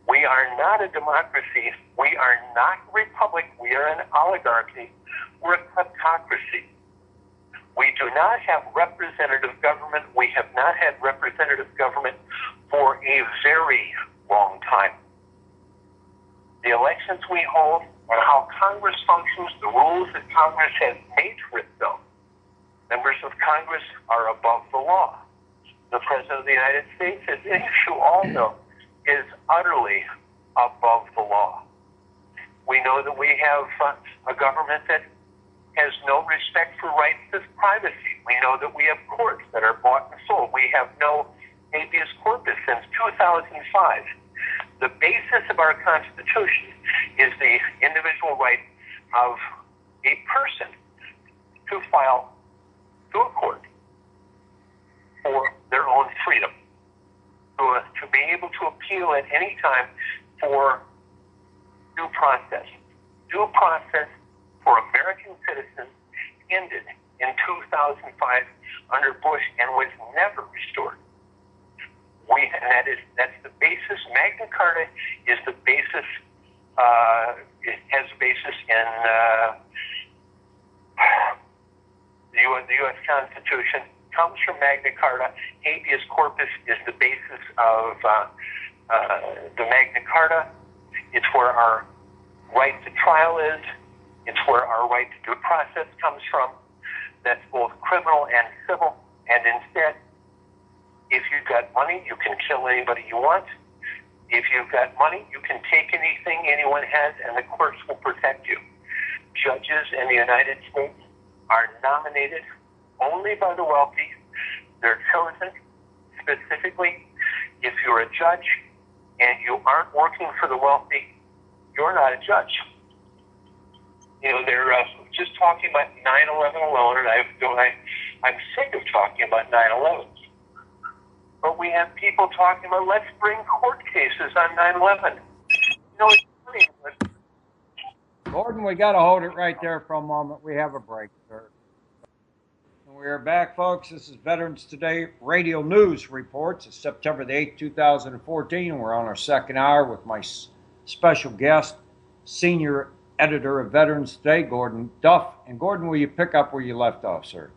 Speaker 3: We are not a democracy. We are not a republic. We are an oligarchy. We're a kleptocracy. We do not have representative government. We have not had representative government for a very long time. The elections we hold and how Congress functions, the rules that Congress has made for itself. Members of Congress are above the law. The President of the United States, as you all know, is utterly above the law. We know that we have a government that has no respect for rights of privacy. We know that we have courts that are bought and sold. We have no habeas corpus since 2005. The basis of our Constitution is the individual right of a person to file to a court for their own freedom, to be able to appeal at any time for due process. Due process for American citizens ended in 2005 under Bush and was never restored. That's the basis. Magna Carta is the basis. It has a basis in the U.S. Constitution. Comes from Magna Carta. Habeas corpus is the basis of the Magna Carta. It's where our right to trial is. It's where our right to due process comes from. That's both criminal and civil. And instead, if you've got money, you can kill anybody you want. If you've got money, you can take anything anyone has, and the courts will protect you. Judges in the United States are nominated only by the wealthy. They're chosen specifically. If you're a judge and you aren't working for the wealthy, you're not a judge. You know, they're just talking about 9/11 alone, and I'm sick of talking about 9/11. But we have people talking about, let's bring court cases on 9/11. You know, it's funny, but
Speaker 1: Gordon, we got to hold it right there for a moment. We have a break, sir. And we are back, folks. This is Veterans Today Radio News Reports. It's September the 8th, 2014, and we're on our second hour with my special guest, Senior Editor of Veterans Today, Gordon Duff. And Gordon, will you pick up where you left off, sir?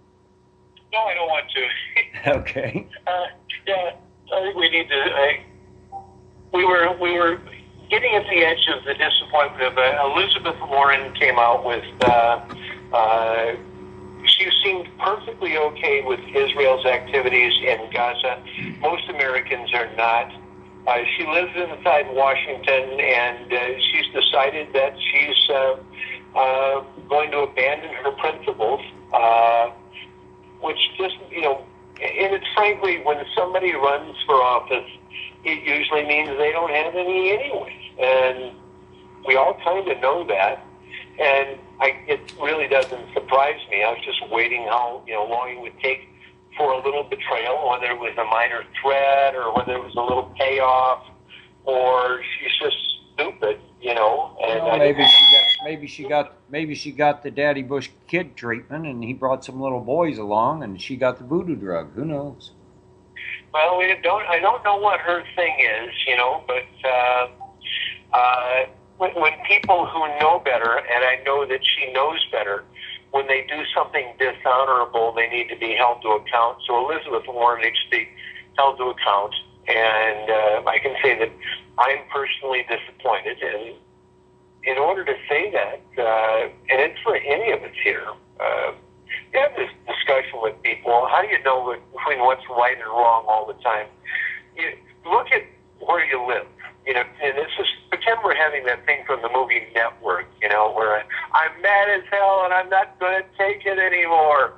Speaker 3: no, I don't want to.
Speaker 1: Okay.
Speaker 3: Yeah, I think we need to. We were getting at the edge of the disappointment of Elizabeth Warren came out with. She seemed perfectly okay with Israel's activities in Gaza. Most Americans are not. She lives inside Washington, and she's decided that she's going to abandon her principles, which just, and it's frankly, when somebody runs for office, it usually means they don't have any anyways. And we all kind of know that. And it really doesn't surprise me. I was just waiting how long it would take for a little betrayal, whether it was a minor threat or whether it was a little payoff, or she's just stupid, And
Speaker 1: well, maybe she got the Daddy Bush kid treatment, and he brought some little boys along, and she got the voodoo drug. Who knows?
Speaker 3: Well, I don't know what her thing is, but when people who know better, and I know that she knows better, when they do something dishonorable, they need to be held to account. So Elizabeth Warren needs to be held to account, and I can say that I'm personally disappointed. And in order to say that, and it's for any of us here, you have this discussion with people. How do you know between what's right and wrong all the time? You look at where you live. And it's just, pretend we're having that thing from the movie Network, where I'm mad as hell and I'm not going to take it anymore.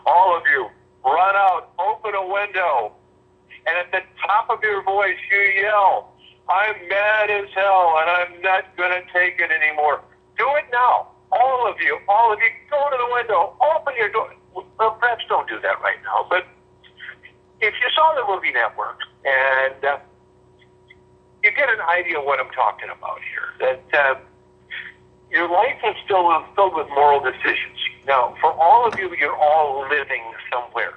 Speaker 3: All of you, run out, open a window, and at the top of your voice you yell, I'm mad as hell and I'm not going to take it anymore. Do it now. All of you, go to the window, open your door. Well, perhaps don't do that right now, but if you saw the movie Network and you get an idea of what I'm talking about here, that your life is still filled with moral decisions. Now, for all of you, you're all living somewhere,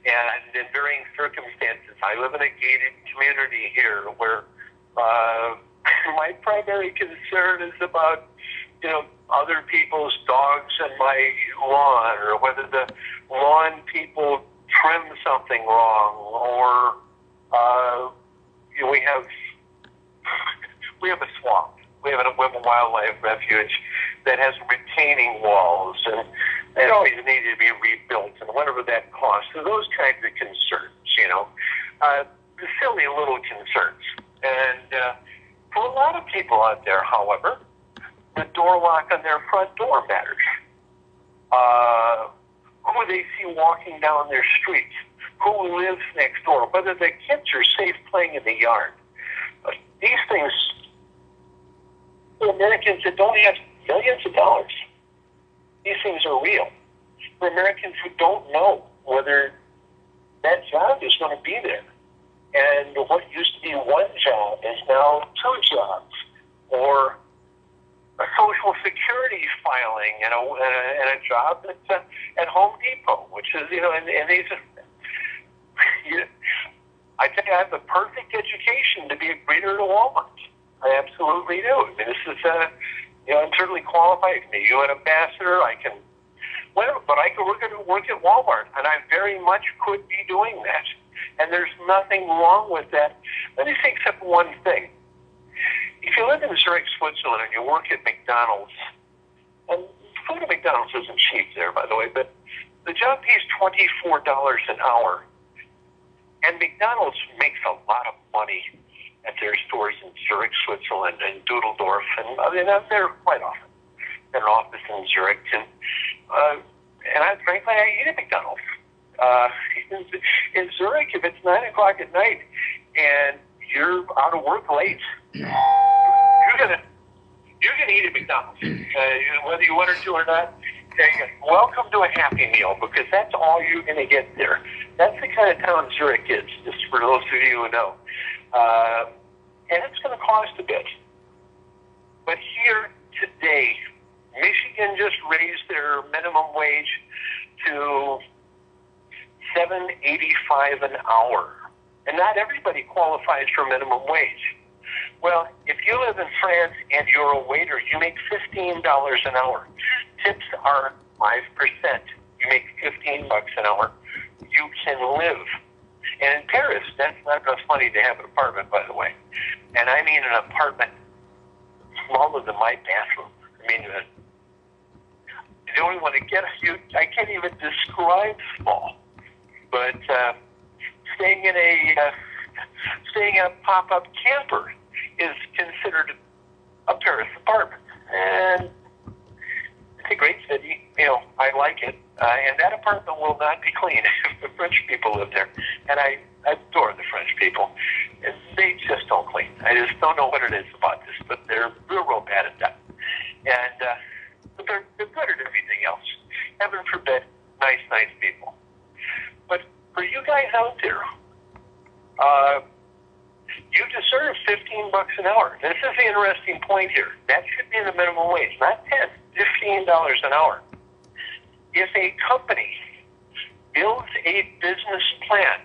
Speaker 3: and in varying circumstances. I live in a gated community here where my primary concern is about other people's dogs in my lawn, or whether the lawn people trim something wrong, or we have a swamp. We have a wildlife refuge that has retaining walls, and always needed to be rebuilt, and whatever that costs. So those kinds of concerns, silly little concerns. And for a lot of people out there, however, the door lock on their front door matters. Who they see walking down their street, who lives next door, whether the kids are safe playing in the yard. These things, for Americans that don't have millions of dollars, these things are real. For Americans who don't know whether that job is going to be there, and what used to be one job is now two jobs, or a Social Security filing and a job that's at Home Depot, which is, and these are, I think I have the perfect education to be a greeter at a Walmart. I absolutely do. I mean, this is, I'm certainly qualified to be an ambassador. I can, whatever, but I can work at Walmart, and I very much could be doing that. And there's nothing wrong with that. Let me say except one thing. If you live in Zurich, Switzerland, and you work at McDonald's, and food at McDonald's isn't cheap there, by the way, but the job pays $24 an hour, and McDonald's makes a lot of money at their stores in Zurich, Switzerland, and Dusseldorf, and I'm there quite often. An office in Zurich, and frankly, I eat at McDonald's. In Zurich, if it's 9 o'clock at night and you're out of work late, you're gonna eat at McDonald's, whether you want to or not. Welcome to a Happy Meal, because that's all you're gonna get there. That's the kind of town Zurich is, just for those of you who know. And it's going to cost a bit. But here today, Michigan just raised their minimum wage to $7.85 an hour. And not everybody qualifies for minimum wage. Well, if you live in France and you're a waiter, you make $15 an hour. Tips are 5%. You make $15 an hour. You can live. And in Paris, that's not enough money to have an apartment, by the way. And I mean an apartment smaller than my bathroom. I mean, the only one to get I can't even describe small. But staying in a pop-up camper is considered a Paris apartment. And it's a great city. I like it. And that apartment will not be clean if the French people live there. And I adore the French people. And they just don't clean. I just don't know what it is about this, but they're real bad at that. And but they're good at everything else. Heaven forbid, nice people. But for you guys out there, you deserve $15 an hour. This is the interesting point here. That should be the minimum wage, not $15 an hour. If a company builds a business plan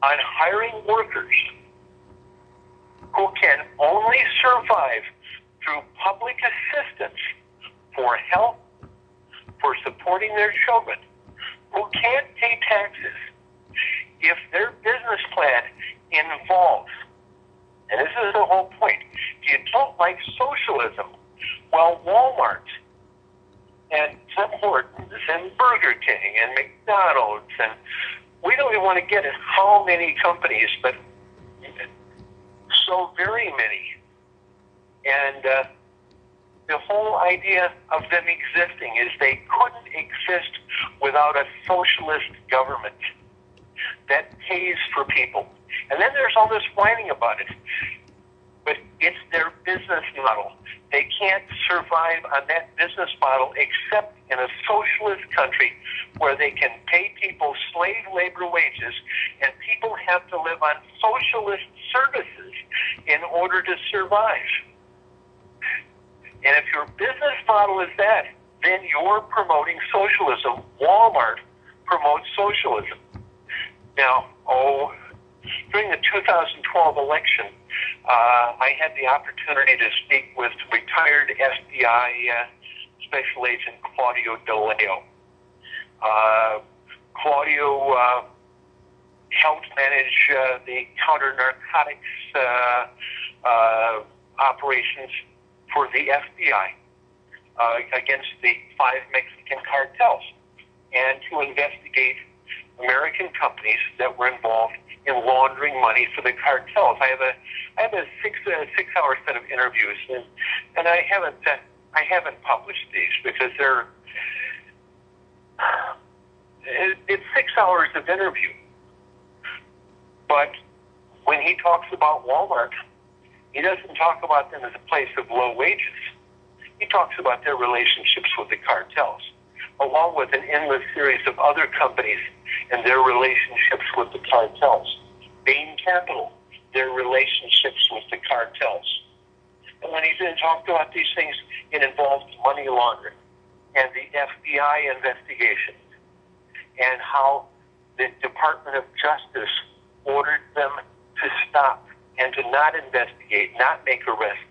Speaker 3: on hiring workers who can only survive through public assistance for health, for supporting their children, who can't pay taxes, if their business plan involves, and this is the whole point, if you don't like socialism, well, Walmart and Tim Hortons and Burger King and McDonald's, and we don't even want to get at how many companies, but so very many. And the whole idea of them existing is they couldn't exist without a socialist government that pays for people. And then there's all this whining about it. But it's their business model. They can't survive on that business model except in a socialist country where they can pay people slave labor wages and people have to live on socialist services in order to survive. And if your business model is that, then you're promoting socialism. Walmart promotes socialism. Now, during the 2012 election, I had the opportunity to speak with retired FBI Special Agent Claudio DeLeo. Claudio helped manage the counter-narcotics operations for the FBI against the 5 Mexican cartels, and to investigate American companies that were involved in laundering money for the cartels. I have a six-hour set of interviews, and I haven't published these because it's 6 hours of interview. But when he talks about Walmart, he doesn't talk about them as a place of low wages. He talks about their relationships with the cartels, along with an endless series of other companies and their relationships with the cartels. Bain Capital, their relationships with the cartels. And when he talked about these things, it involved money laundering and the FBI investigations and how the Department of Justice ordered them to stop and to not investigate, not make arrests,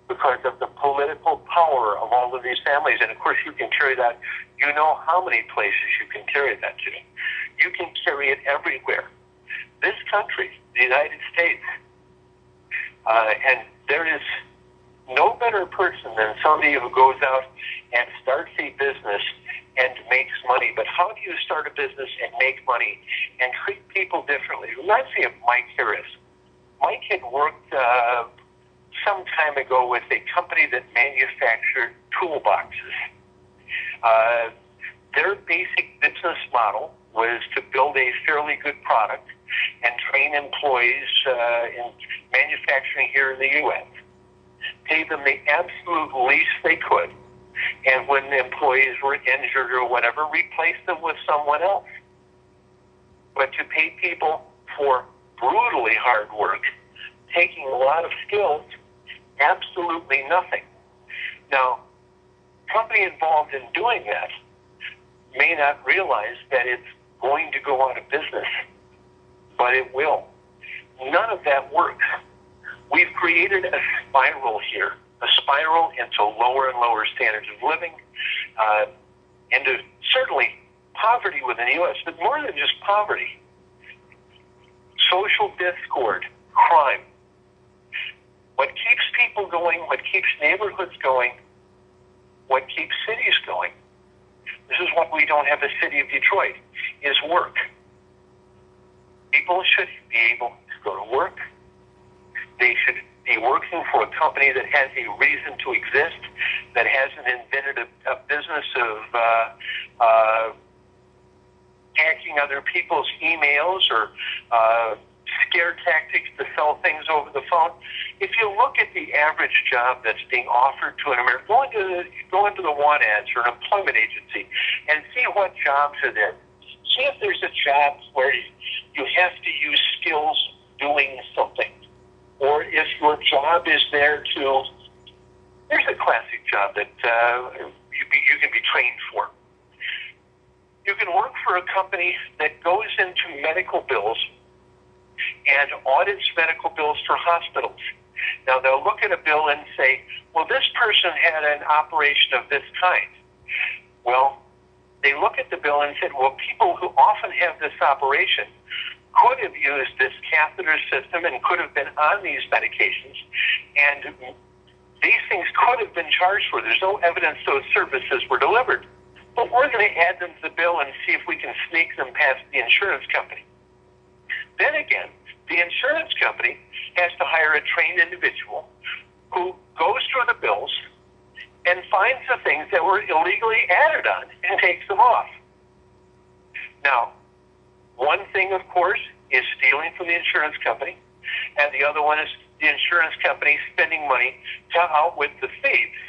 Speaker 3: because of the political power of all of these families. And of course, you can carry that. You know how many places you can carry that to. You can carry it everywhere. This country, the United States, and there is no better person than somebody who goes out and starts a business and makes money. But how do you start a business and make money and treat people differently? Reminds me of Mike Harris. Mike had worked some time ago with a company that manufactured toolboxes. Their basic business model was to build a fairly good product and train employees in manufacturing here in the U.S., pay them the absolute least they could, and when the employees were injured or whatever, replace them with someone else. But to pay people for brutally hard work, taking a lot of skills, absolutely nothing. Now, company involved in doing that may not realize that it's going to go out of business, but it will. None of that works. We've created a spiral here, a spiral into lower and lower standards of living, into certainly poverty within the U.S., but more than just poverty. Social discord, crime. What keeps people going, what keeps neighborhoods going, what keeps cities going, this is what we don't have a city of Detroit, is work. People should be able to go to work. They should be working for a company that has a reason to exist, that hasn't invented a business of hacking other people's emails or scare tactics to sell things over the phone. If you look at the average job that's being offered to an American, go into the want ads or an employment agency and see what jobs are there. See if there's a job where you have to use skills doing something, or if your job is there to. There's a classic job that you can be trained for. You can work for a company that goes into medical bills and audits medical bills for hospitals. Now, they'll look at a bill and say, well, this person had an operation of this kind. Well, they look at the bill and said, well, people who often have this operation could have used this catheter system and could have been on these medications, and these things could have been charged for. There's no evidence those services were delivered. But we're going to add them to the bill and see if we can sneak them past the insurance company. Then again, the insurance company has to hire a trained individual who goes through the bills and finds the things that were illegally added on and takes them off. Now, one thing, of course, is stealing from the insurance company, and the other one is the insurance company spending money to outwit the thieves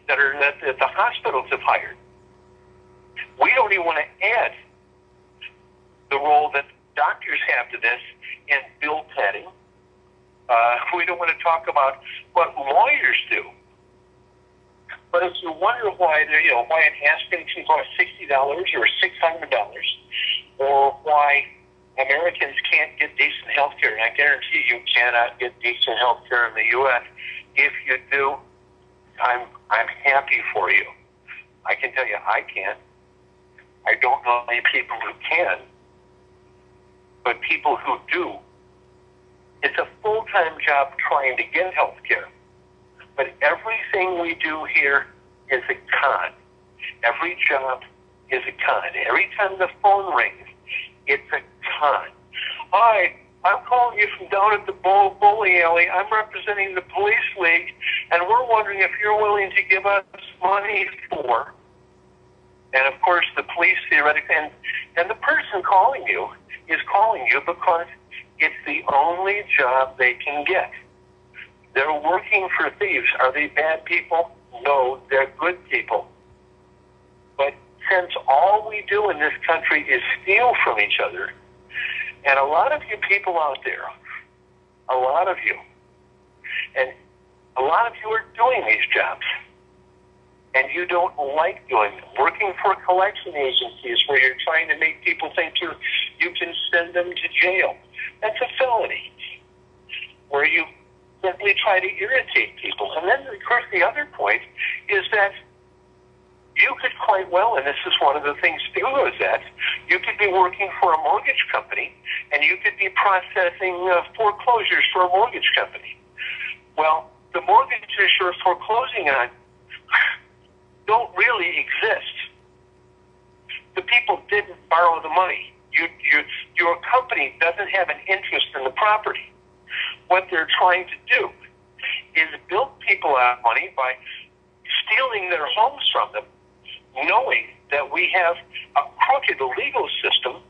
Speaker 3: that the hospitals have hired. We don't even want to add the role that doctors have to this in bill padding. We don't want to talk about what lawyers do. But if you wonder why an aspirin can cost $60 or $600, or why Americans can't get decent health care, and I guarantee you cannot get decent health care in the U.S. If you do, I'm happy for you. I can tell you I can't. I don't know many people who can, but people who do, it's a full-time job trying to get health care. But everything we do here is a con. Every job is a con. Every time the phone rings, it's a con. Hi, I'm calling you from down at the bowling alley. I'm representing the police league, and we're wondering if you're willing to give us money for. And of course, the police theoretically, and the person calling you is calling you because it's the only job they can get. They're working for thieves. Are they bad people? No, they're good people. But since all we do in this country is steal from each other, and a lot of you people out there, a lot of you, and a lot of you are doing these jobs, and you don't like doing them. Working for collection agencies where you're trying to make people think you can send them to jail. That's a felony. Where you simply try to irritate people. And then, of course, the other point is that you could quite well, and this is one of the things too, is that you could be working for a mortgage company and you could be processing foreclosures for a mortgage company. Well, the mortgages you're foreclosing on don't really exist. The people didn't borrow the money. Your company doesn't have an interest in the property. What they're trying to do is bilk people out of money by stealing their homes from them, knowing that we have a crooked legal system,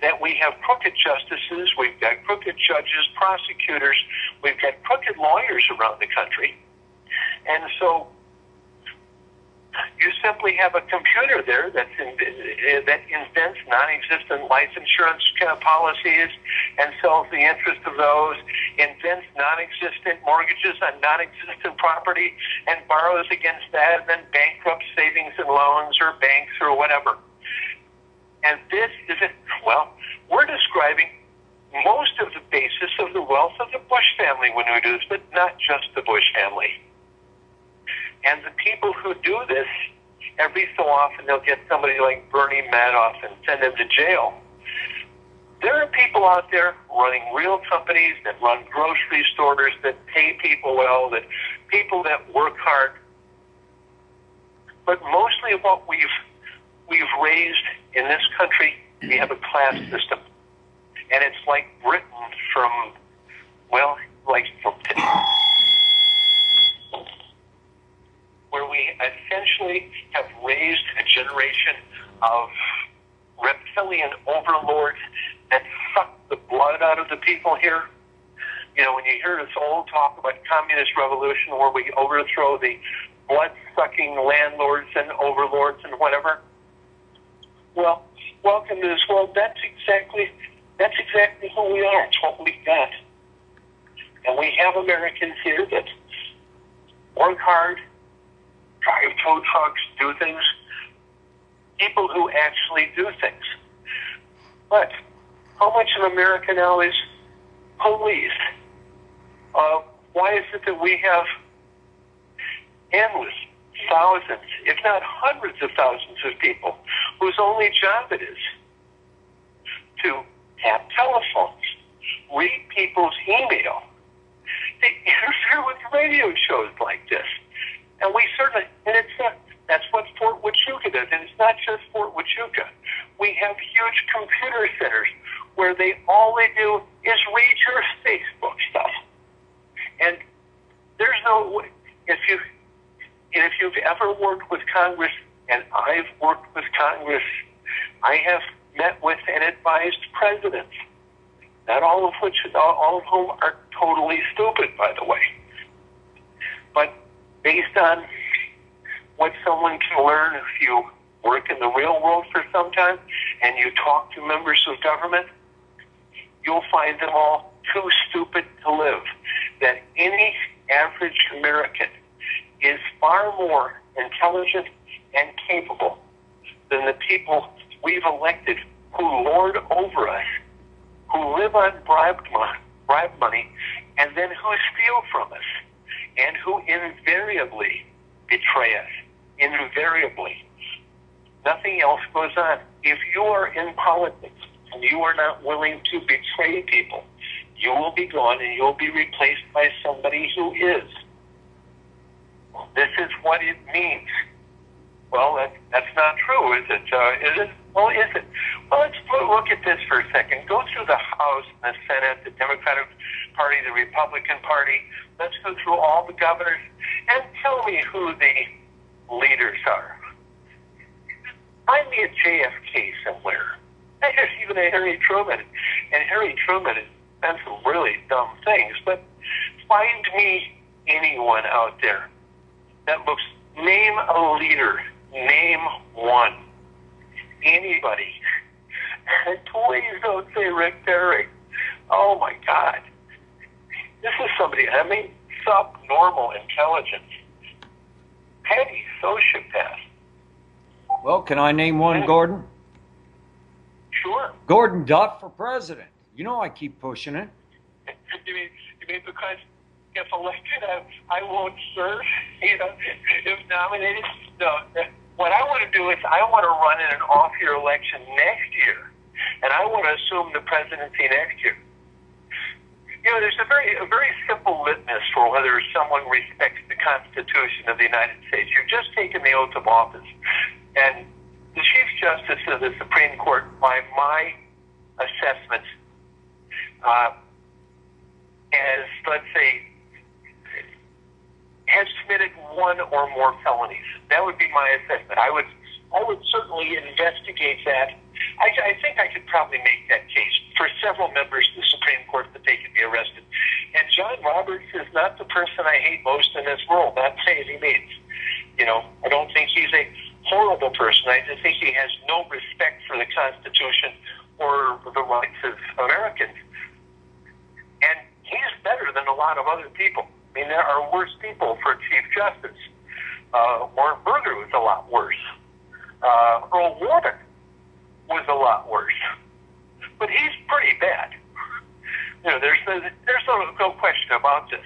Speaker 3: that we have crooked justices, we've got crooked judges, prosecutors, we've got crooked lawyers around the country. And so you simply have a computer there that invents non-existent life insurance policies and sells the interest of those, invents non-existent mortgages on non-existent property and borrows against that, and then bankrupts savings and loans or banks or whatever. And this isn't, well, we're describing most of the basis of the wealth of the Bush family when we do this, but not just the Bush family. And the people who do this, every so often they'll get somebody like Bernie Madoff and send him to jail. There are people out there running real companies that run grocery stores, that pay people well, that people that work hard. But mostly what we've raised in this country, we have a class system. And it's like Britain from where we essentially have raised a generation of reptilian overlords that suck the blood out of the people here. You know, when you hear this old talk about communist revolution where we overthrow the blood-sucking landlords and overlords and whatever, well, welcome to this world. That's exactly who we are. It's what we've got. And we have Americans here that work hard, drive tow trucks, do things. People who actually do things. But how much of America now is police? Why is it that we have endless thousands, if not hundreds of thousands of people whose only job it is to have telephones, read people's email, they interfere with radio shows like this? And we certainly, and that's what Fort Huachuca does. And it's not just Fort Huachuca. We have huge computer centers where all they do is read your Facebook stuff. And there's no way, if you've ever worked with Congress, and I've worked with Congress, I have met with and advised presidents, not all of whom are totally stupid, by the way. But based on what someone can learn if you work in the real world for some time and you talk to members of government, you'll find them all too stupid to live. That any average American is far more intelligent and capable than the people we've elected who lord over us who live on bribe money, and then who steal from us, and who invariably betray us. Invariably. Nothing else goes on. If you are in politics and you are not willing to betray people, you will be gone and you will be replaced by somebody who is. This is what it means. Well, that's not true, is it? Is it? Well, is it? Well, let's look at this for a second. Go through the House and the Senate, the Democratic Party, the Republican Party. Let's go through all the governors and tell me who the leaders are. Find me a JFK somewhere. There's even a Harry Truman. And Harry Truman has done some really dumb things. But find me anyone out there that looks, name a leader. Name one. Anybody. And please don't say Rick Perry. Oh my God. This is somebody, I mean, subnormal intelligence. Petty sociopath.
Speaker 1: Well, can I name one, Gordon?
Speaker 3: Sure.
Speaker 1: Gordon Duff for president. You know I keep pushing it.
Speaker 3: You mean because if elected, I won't serve? You know, if nominated? No. What I want to do is I want to run in an off-year election next year, and I want to assume the presidency next year. You know, there's a very simple litmus for whether someone respects the Constitution of the United States. You've just taken the oath of office. And the Chief Justice of the Supreme Court, by my assessment, let's say, has committed one or more felonies. That would be my assessment. I would certainly investigate that. I think I could probably make that case for several members of the Supreme Court that they could be arrested. And John Roberts is not the person I hate most in this world, not by any means. You know, I don't think he's a horrible person. I just think he has no respect for the Constitution or the rights of Americans. And he's better than a lot of other people. I mean, there are worse people for Chief Justice. Warren Burger was a lot worse. Earl Warren was a lot worse. But he's pretty bad. You know, there's no question about this.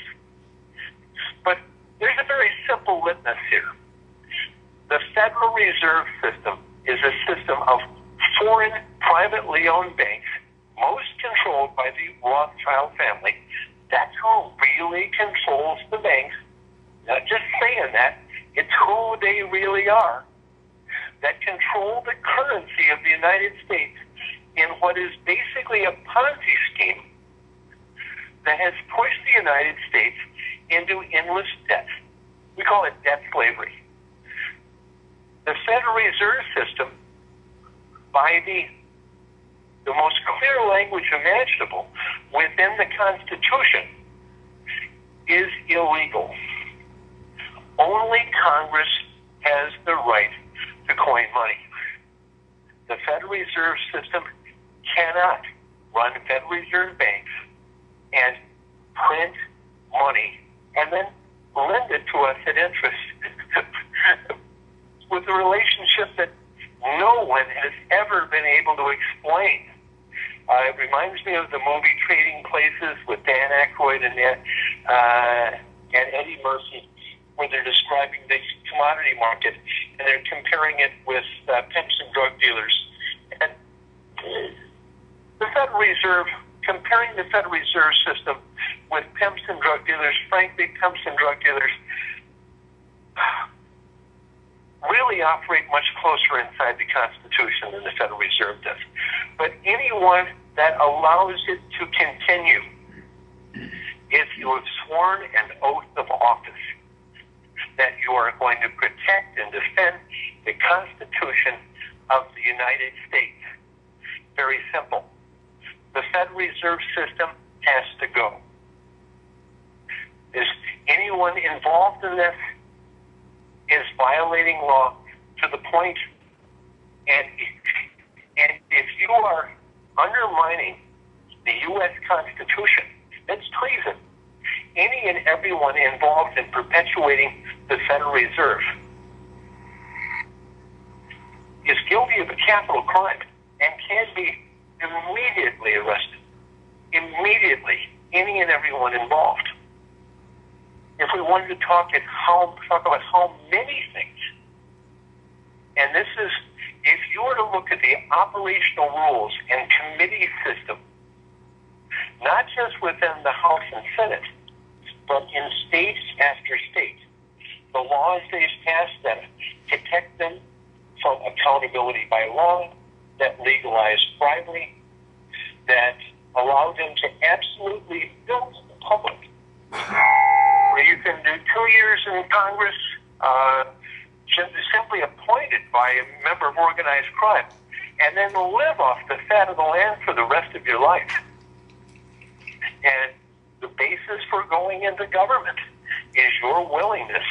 Speaker 3: But there's a very simple litmus here. The Federal Reserve System is a system of foreign privately owned banks, most controlled by the Rothschild family. That's who really controls the banks. Not just saying that, it's who they really are. That control the currency of the United States in what is basically a Ponzi scheme that has pushed the United States into endless debt. We call it debt slavery. The Federal Reserve System, by the most clear language imaginable within the Constitution, is illegal. Only Congress has the right to coin money. The Federal Reserve System cannot run Federal Reserve banks and print money and then lend it to us at interest with a relationship that no one has ever been able to explain. It reminds me of the movie Trading Places with Dan Aykroyd and Eddie Murphy, where they're describing the commodity market and they're comparing it with pimps and drug dealers. And the Federal Reserve, comparing the Federal Reserve System with pimps and drug dealers, frankly, pimps and drug dealers really operate much closer inside the Constitution than the Federal Reserve does. But anyone that allows it to continue, if you have sworn an oath of office that you are going to protect and defend the Constitution of the United States. Very simple. The Federal Reserve System has to go. Is anyone involved in this is violating law to the point, and if you are undermining the U.S. Constitution, that's treason. Any and everyone involved in perpetuating the Federal Reserve is guilty of a capital crime and can be immediately arrested. immediately any and everyone involved. If we wanted to talk about how many things, and this is, if you were to look at the operational rules and committee system, not just within the House and Senate, but in state after state, the laws they've passed that protect them from accountability by law, that legalize bribery, that allow them to absolutely bilk the public. Where you can do 2 years in Congress, simply appointed by a member of organized crime, and then live off the fat of the land for the rest of your life. And the basis for going into government is your willingness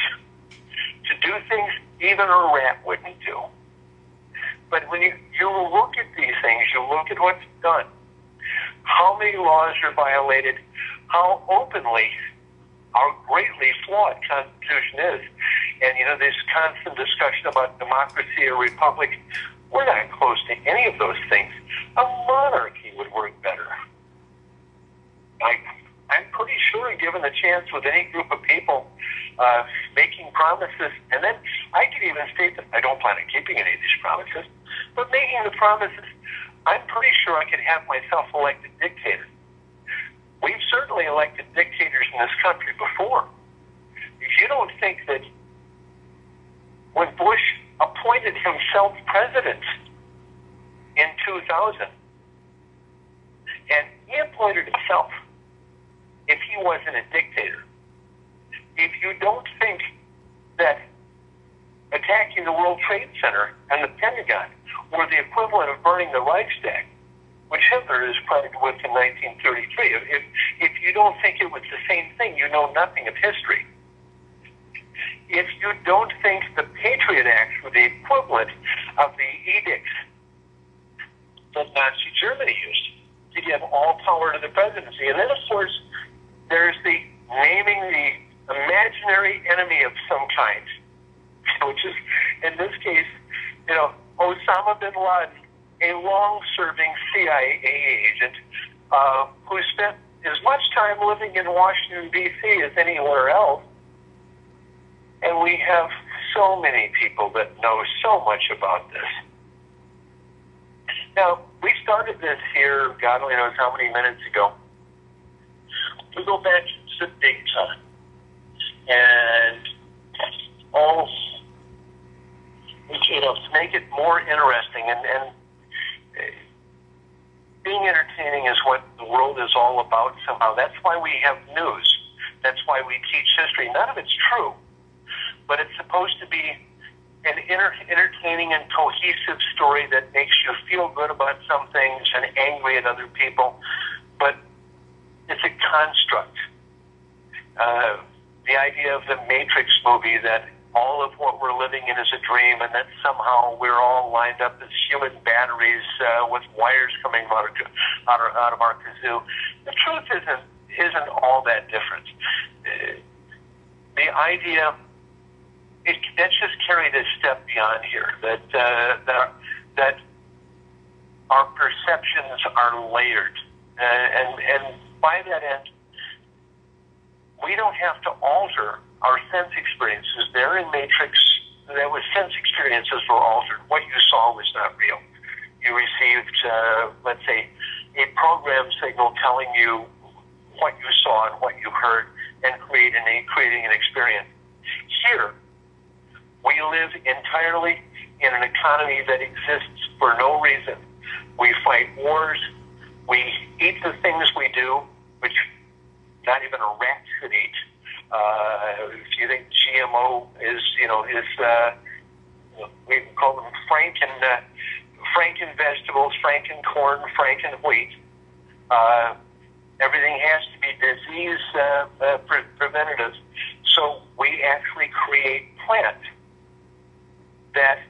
Speaker 3: to do things even a rat wouldn't do. But when you look at these things, you look at what's done, how many laws are violated, how openly our greatly flawed Constitution is. And, this constant discussion about democracy or republic, we're not close to any of those things. A monarchy would work better. I'm pretty sure, given the chance with any group of people making promises, and then I could even state that I don't plan on keeping any of these promises, but making the promises, I'm pretty sure I could have myself elected dictator. We've certainly elected dictators in this country before. If you don't think that when Bush appointed himself president in 2000, and he appointed himself, if he wasn't a dictator, if you don't think that attacking the World Trade Center and the Pentagon were the equivalent of burning the Reichstag, which Hitler is credited with in 1933, if you don't think it was the same thing, you know nothing of history. If you don't think the Patriot Acts were the equivalent of the edicts that Nazi Germany used to give all power to the presidency, and then of course there's the naming the imaginary enemy of some kind, which is, in this case, Osama bin Laden, a long-serving CIA agent who spent as much time living in Washington, D.C. as anywhere else. And we have so many people that know so much about this. Now, we started this here, God only knows how many minutes ago. We go back to the big time. And to make it more interesting, and being entertaining is what the world is all about somehow. That's why we have news. That's why we teach history. None of it's true, but it's supposed to be an entertaining and cohesive story that makes you feel good about some things and angry at other people, but it's a construct. The idea of the Matrix movie, that all of what we're living in is a dream, and that somehow we're all lined up as human batteries with wires coming out of our kazoo. The truth isn't all that different. The idea, let's just carry this step beyond here, that our perceptions are layered, and by that end, we don't have to alter our sense experiences. They're in Matrix. There was sense experiences were altered. What you saw was not real. You received, let's say, a program signal telling you what you saw and what you heard, and creating an experience. Here, we live entirely in an economy that exists for no reason. We fight wars. We eat the things we do, which not even a rat should eat. If you think GMO is, we call them Franken vegetables, Franken corn, Franken wheat. Everything has to be disease preventative. So we actually create plants that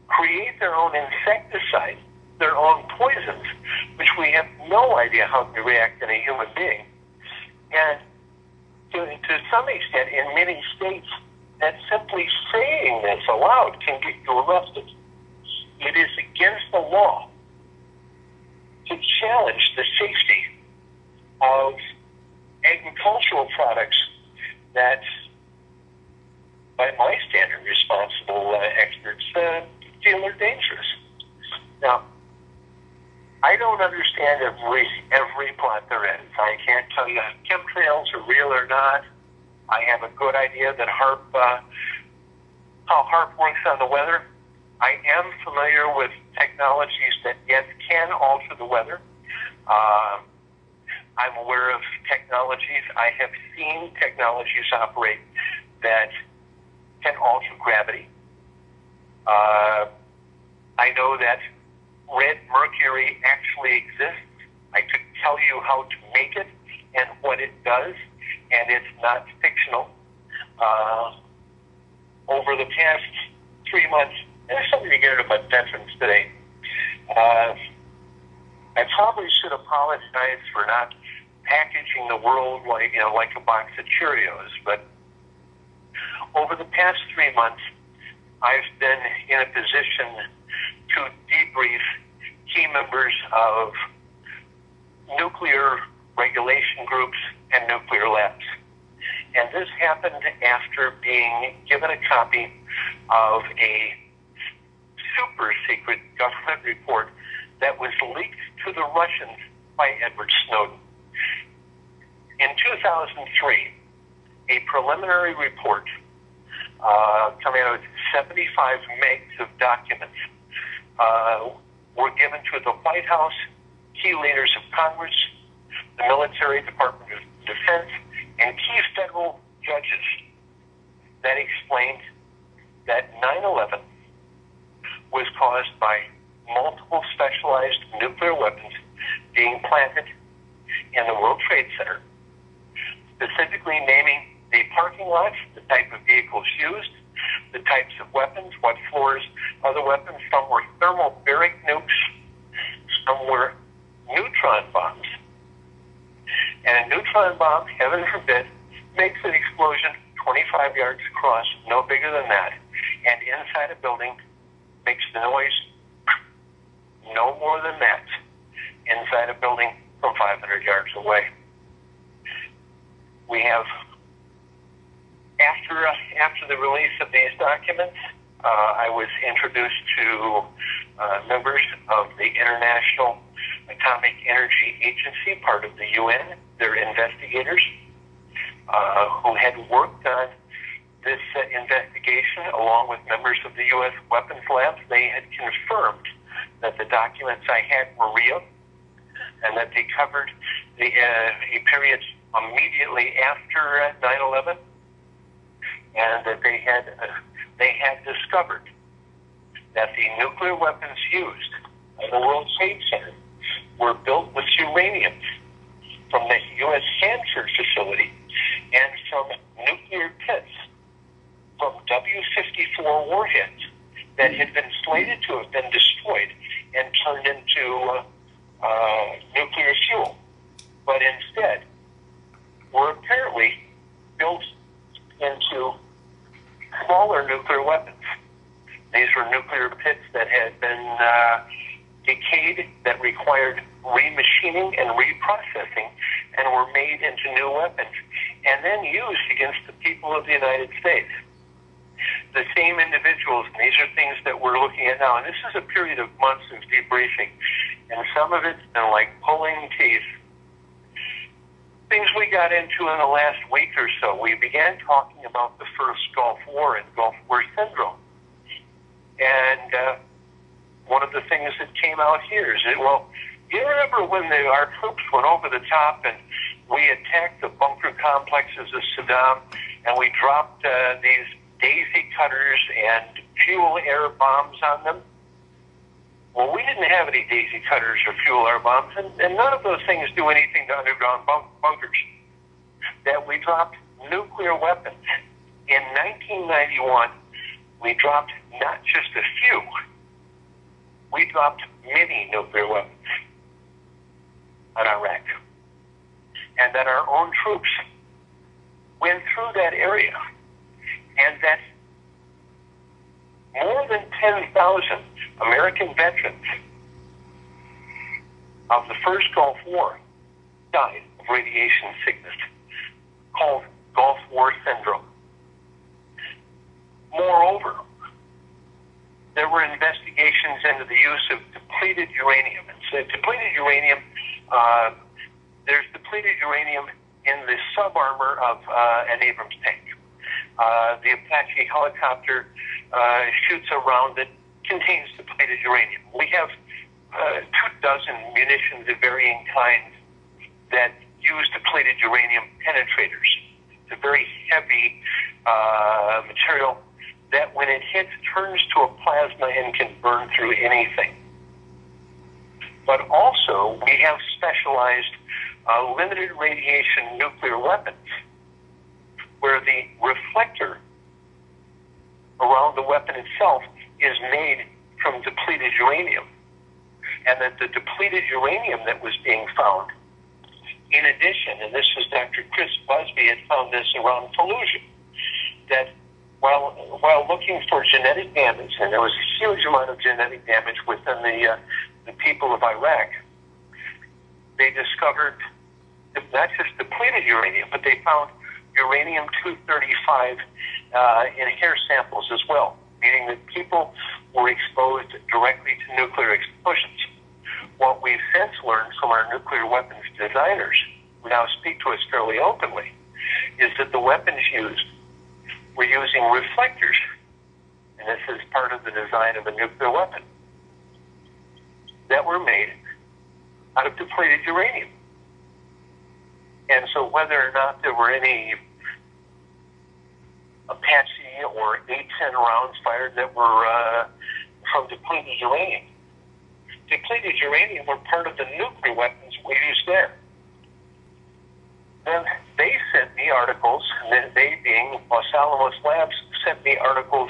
Speaker 3: create their own insecticides, their own poisons, which we have no idea how they react in a human being. And to some extent, in many states, that simply saying this aloud can get you arrested. It is against the law to challenge the safety of agricultural products that, by my standard, responsible experts feel are dangerous. Now, I don't understand every plot there is. I can't tell you if chemtrails are real or not. I have a good idea that how HAARP works on the weather. I am familiar with technologies that, yes, can alter the weather. I'm aware of technologies. I have seen technologies operate that can alter gravity. I know that red mercury actually exists. I could tell you how to make it and what it does, and it's not fictional. Over the past 3 months, there's something to get about veterans today. I probably should apologize for not packaging the world like a box of Cheerios, but over the past 3 months, I've been in a position to debrief key members of nuclear regulation groups and nuclear labs. And this happened after being given a copy of a super secret government report that was leaked to the Russians by Edward Snowden. In 2003, a preliminary report coming out of 75 megs of documents were given to the White House, key leaders of Congress, the military, Department of Defense, and key federal judges that explained that 9/11 was caused by multiple specialized nuclear weapons being planted in the World Trade Center, specifically naming the parking lots, the type of vehicles used, the types of weapons, what floors are the weapons. Some were thermobaric nukes, some were neutron bombs. And a neutron bomb, heaven forbid, makes an explosion 25 yards across, no bigger than that, and inside a building makes the noise no more than that inside a building from 500 yards away. We have, after the release of these documents, I was introduced to members of the International Atomic Energy Agency, part of the UN. They're investigators who had worked on this investigation along with members of the U.S. weapons labs. They had confirmed that the documents I had were real and that they covered a period immediately after 9/11, and that they had discovered that the nuclear weapons used in the World Trade Center were built with uranium from the U.S. Hanford facility and from nuclear pits from W-54 warheads that had been slated to have been destroyed and turned into nuclear fuel, but instead were apparently built into smaller nuclear weapons. These were nuclear pits that had been decayed, that required remachining and reprocessing, and were made into new weapons, and then used against the people of the United States. The same individuals, and these are things that we're looking at now, and this is a period of months of debriefing, and some of it's been like pulling teeth. Things we got into in the last week or so, we began talking about the first Gulf War and Gulf War syndrome. And one of the things that came out here is that, well, you remember when our troops went over the top and we attacked the bunker complexes of Saddam, and we dropped these daisy cutters and fuel air bombs on them? Well, we didn't have any daisy cutters or fuel air bombs, and none of those things do anything to underground bunkers. That we dropped nuclear weapons. In 1991, we dropped not just a few, we dropped many nuclear weapons on Iraq. And that our own troops went through that area, and that more than 10,000 American veterans of the first Gulf War died of radiation sickness called Gulf War syndrome. Moreover, there were investigations into the use of depleted uranium. And so depleted uranium, there's depleted uranium in the subarmor of an Abrams tank. The Apache helicopter shoots a round that contains depleted uranium. We have 24 munitions of varying kinds that use depleted uranium penetrators. It's a very heavy material that when it hits turns to a plasma and can burn through anything. But also we have specialized limited radiation nuclear weapons where the reflector around the weapon itself is made from depleted uranium, and that the depleted uranium that was being found, in addition, and this is Dr. Chris Busby had found this around Fallujah, that while looking for genetic damage, and there was a huge amount of genetic damage within the people of Iraq, they discovered not just depleted uranium, but they found uranium-235 in hair samples as well, meaning that people were exposed directly to nuclear explosions. What we've since learned from our nuclear weapons designers, who now speak to us fairly openly, is that the weapons used were using reflectors, and this is part of the design of a nuclear weapon, that were made out of depleted uranium. And so whether or not there were any Apache or A-10 rounds fired that were from depleted uranium were part of the nuclear weapons we used there. Then they sent me articles, and they being Los Alamos Labs, sent me articles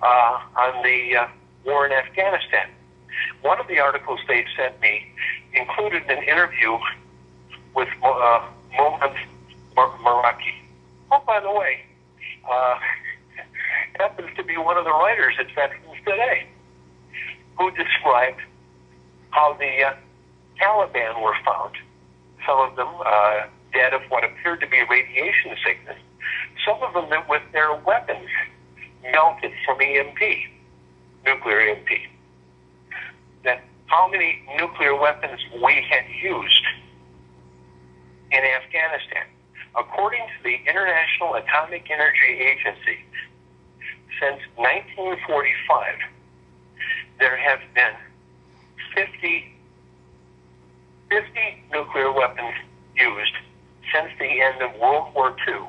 Speaker 3: on the war in Afghanistan. One of the articles they sent me included an interview with Mohammad Maraki. Oh, by the way, happens to be one of the writers at Veterans Today, who described how the Taliban were found, some of them dead of what appeared to be radiation sickness, some of them that with their weapons melted from EMP, nuclear EMP. That how many nuclear weapons we had used in Afghanistan. According to the International Atomic Energy Agency, since 1945, there have been 50 nuclear weapons used since the end of World War II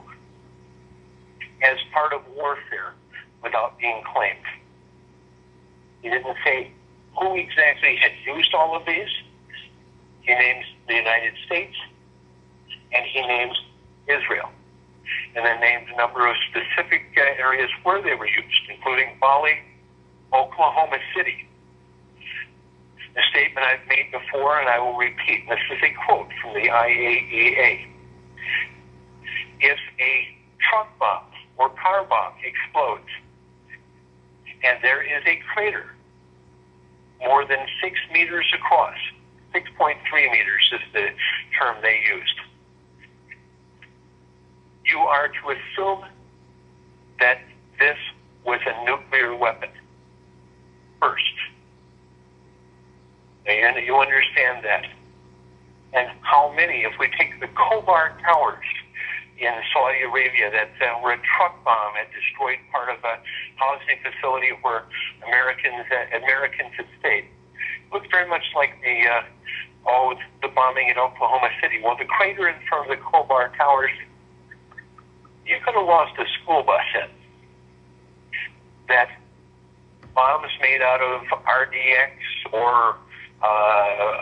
Speaker 3: as part of warfare without being claimed. He didn't say who exactly had used all of these. He names the United States, and he names Israel, and then named a number of specific areas where they were used, including Bali, Oklahoma City. A statement I've made before, and I will repeat. This is a quote from the IAEA. If a truck bomb or car bomb explodes, and there is a crater more than 6 meters across, 6.3 meters is the term they used, you are to assume that this was a nuclear weapon first. And you understand that. And how many, if we take the Khobar Towers in Saudi Arabia, that were a truck bomb that destroyed part of a housing facility where Americans had stayed. It looked very much like the bombing in Oklahoma City. Well, the crater in front of the Khobar Towers, you could have lost a school bus in. That bombs made out of RDX or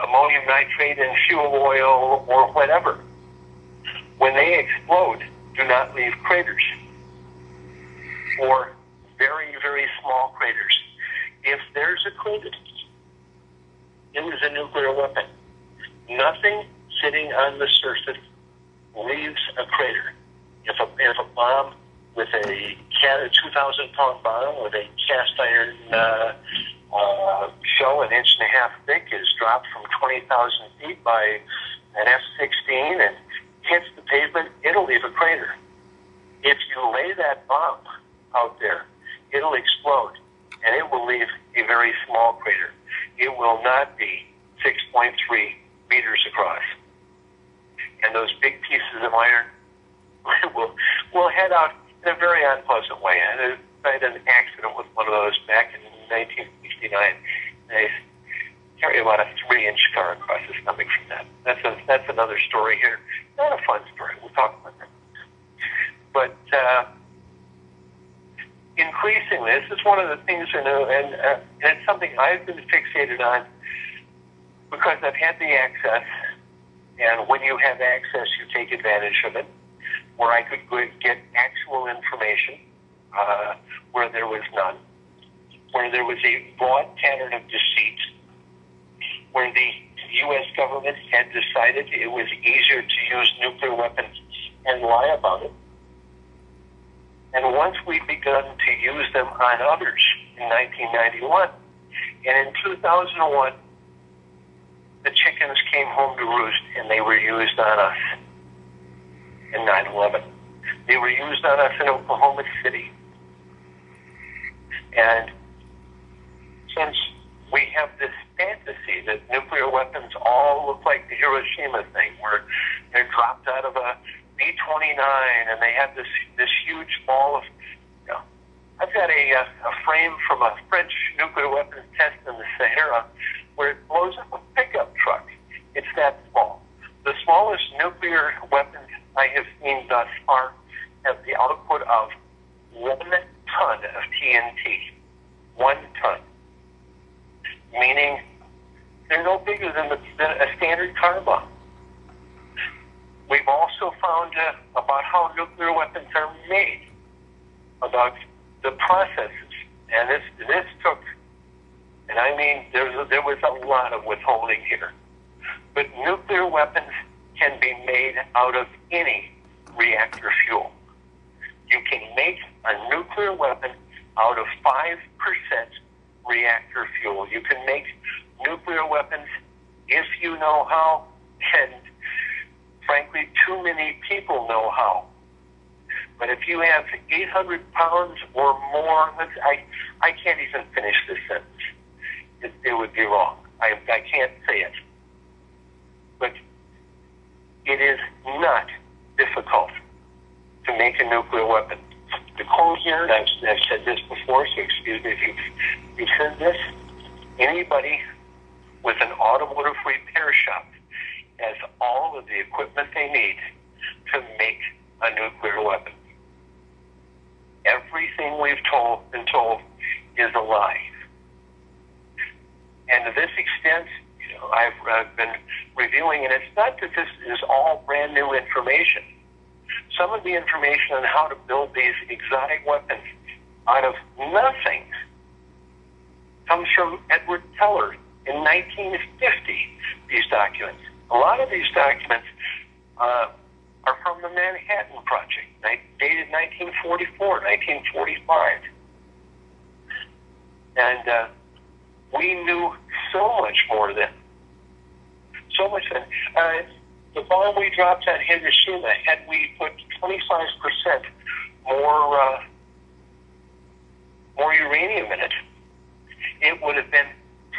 Speaker 3: ammonium nitrate and fuel oil or whatever, when they explode, do not leave craters, or very, very small craters. If there's a crater, it was a nuclear weapon. Nothing sitting on the surface leaves a crater. If a bomb with a 2,000-pound bomb with a cast iron shell 1.5 inches thick is dropped from 20,000 feet by an F-16 and hits the pavement, it'll leave a crater. If you lay that bomb out there, it'll explode, and it will leave a very small crater. It will not be 6.3 meters across. And those big pieces of iron will head out in a very unpleasant way. And I had an accident with one of those back in 1969. They carry about a 3-inch scar across the stomach from that. That's another story here. Not a fun story. We'll talk about that. But increasingly, this is one of the things, and it's something I've been fixated on because I've had the access, and when you have access, you take advantage of it, where I could get actual information where there was none, where there was a broad pattern of deceit, where the U.S. government had decided it was easier to use nuclear weapons and lie about it. And once we'd begun to use them on others in 1991, and in 2001, the chickens came home to roost, and they were used on us in 9/11. They were used on us in Oklahoma City. And since we have this fantasy that nuclear weapons all look like the Hiroshima thing, where they're dropped out of a B-29 and they have this huge ball of, I've got a frame from a French nuclear weapons test in the Sahara where it blows up a pickup truck. It's that small. The smallest nuclear weapons I have seen thus far have the output of 1 ton of TNT. 1 ton. Meaning they're no bigger than a standard car bomb. We've also found about how nuclear weapons are made, about the processes. And this took, and I mean, there was a lot of withholding here. But nuclear weapons can be made out of any reactor fuel. You can make a nuclear weapon out of 5% reactor fuel. You can make nuclear weapons if you know how, and frankly, too many people know how. But if you have 800 pounds or more, I can't even finish this sentence. It would be wrong. I can't say it. But it is not difficult to make a nuclear weapon. The code here, and I've said this before, so excuse me if you've heard this, anybody with an automotive repair shop has all of the equipment they need to make a nuclear weapon. Everything we've been told is a lie. And to this extent, I've been reviewing, and it's not that this is all brand new information. Some of the information on how to build these exotic weapons out of nothing comes from Edward Teller in 1950, these documents. A lot of these documents are from the Manhattan Project, dated 1944, 1945. And we knew so much more then. So much then. The bomb we dropped on Hiroshima, had we put 25% more uranium in it, it would have been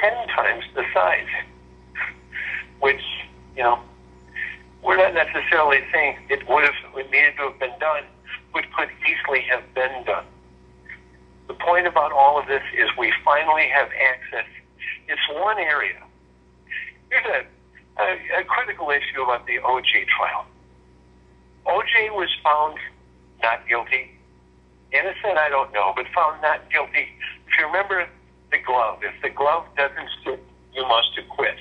Speaker 3: 10 times the size. Which, we're not necessarily saying it needed to have been done, but could easily have been done. The point about all of this is we finally have access. It's one area. Here's a critical issue about the OJ trial. OJ was found not guilty. Innocent, I don't know, but found not guilty. If you remember the glove, if the glove doesn't fit, you must acquit.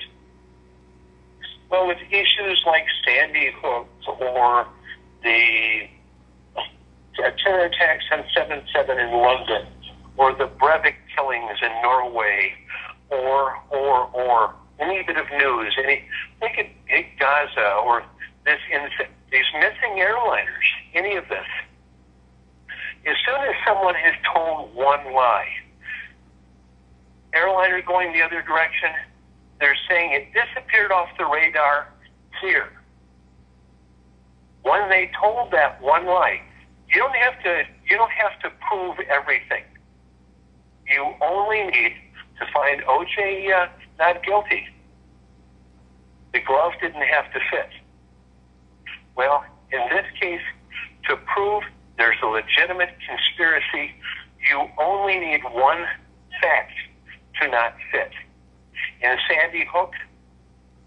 Speaker 3: Well, with issues like Sandy Hook or the terror attacks on 7/7 in London, or the Breivik killings in Norway, or any bit of news, think of Gaza or these missing airliners, any of this. As soon as someone has told one lie, airliner going the other direction, they're saying it disappeared off the radar here. when they told that one lie, you don't have to prove everything. You only need to find O.J. Not guilty. The glove didn't have to fit. Well, in this case, to prove there's a legitimate conspiracy, you only need one fact to not fit. In Sandy Hook,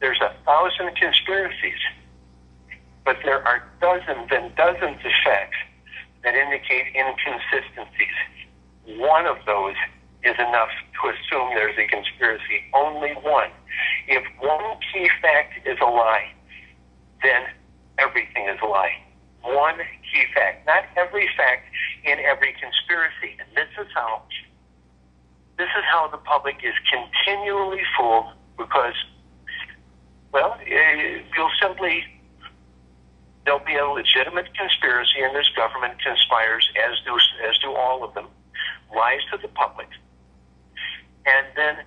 Speaker 3: there's 1,000 conspiracies, but there are dozens and dozens of facts that indicate inconsistencies. One of those is enough to assume there's a conspiracy. Only one. If one key fact is a lie, then everything is a lie. One key fact. Not every fact in every conspiracy. And this is how the public is continually fooled, because, well, there'll be a legitimate conspiracy, and this government conspires, as do all of them, lies to the public. And then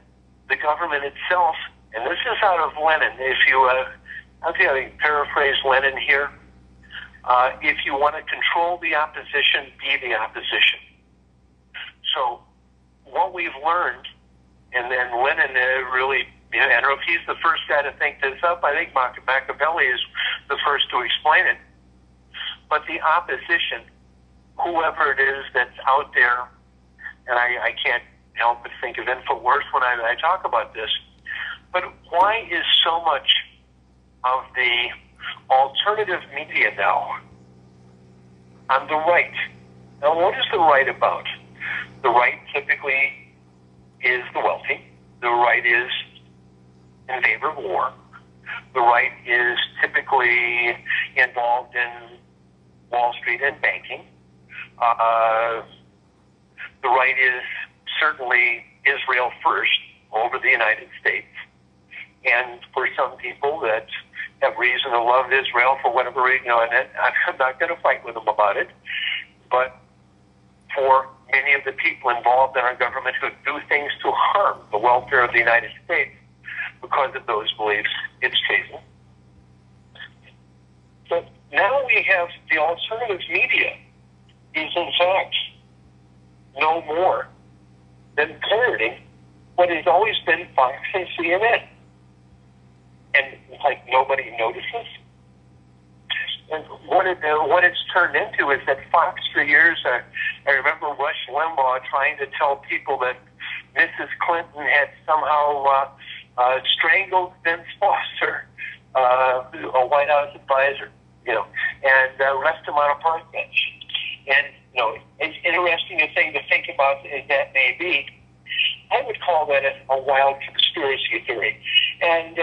Speaker 3: the government itself, and this is out of Lenin, I'll paraphrase Lenin here. If you want to control the opposition, be the opposition. So what we've learned, and then Lenin really, I don't know if he's the first guy to think this up. I think Machiavelli is the first to explain it. But the opposition, whoever it is that's out there, and I can't help but think of InfoWars when I talk about this, but why is so much of the alternative media now on the right? Now, what is the right about? The right typically is the wealthy. The right is in favor of war. The right is typically involved in Wall Street and banking. The right is certainly Israel first over the United States. And for some people that have reason to love Israel for whatever reason, and I'm not going to fight with them about it, but for many of the people involved in our government who do things to harm the welfare of the United States because of those beliefs, it's treason. But now we have the alternative media is in fact no more than parroting what has always been Fox and CNN. And like nobody notices. And what it's turned into is that Fox for years, I remember Rush Limbaugh trying to tell people that Mrs. Clinton had somehow strangled Vince Foster, a White House advisor, and left him on a park bench. And, it's interesting thing to think about as that may be. I would call that a wild conspiracy theory. And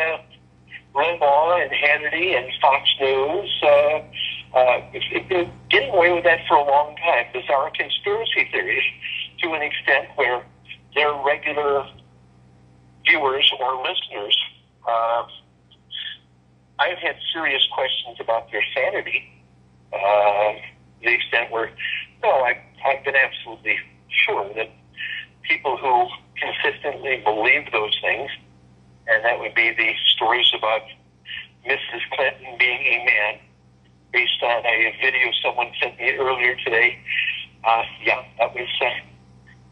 Speaker 3: Limbaugh and Hannity and Fox News, they've been getting away with that for a long time. Bizarre conspiracy theories to an extent where their regular viewers or listeners, I've had serious questions about their sanity, to the extent where, I've been absolutely sure that people who consistently believe those things, and that would be the stories about Mrs. Clinton being a man, based on a video someone sent me earlier today.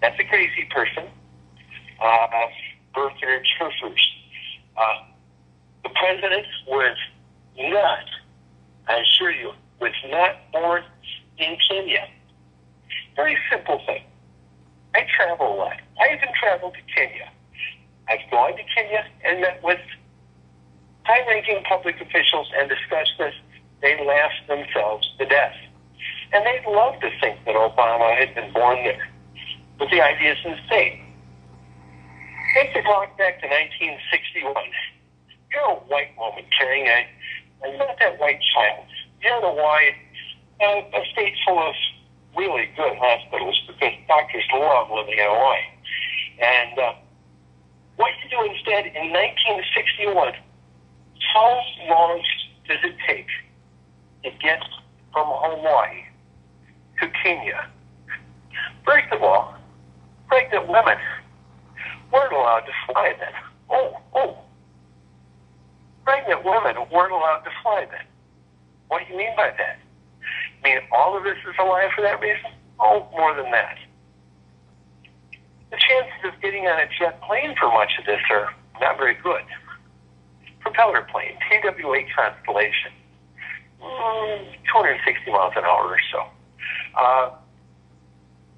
Speaker 3: That's a crazy person. Bertha Churfers. The president was not, I assure you, was not born in Kenya. Very simple thing. I travel a lot. I even traveled to Kenya. I've gone to Kenya and met with high-ranking public officials and discussed this. They laughed themselves to death. And they'd love to think that Obama had been born there. But the idea is insane. Take the clock back to 1961. You're a white woman carrying not that white child. You're in Hawaii, a state full of really good hospitals because doctors love living in Hawaii. And what you do instead in 1961, how long does it take to get from Hawaii to Kenya? First of all, pregnant women weren't allowed to fly then. Pregnant women weren't allowed to fly then. What do you mean by that? I mean, all of this is a lie for that reason? Oh, more than that. The chances of getting on a jet plane for much of this are not very good. Propeller plane, TWA Constellation, 260 miles an hour or so.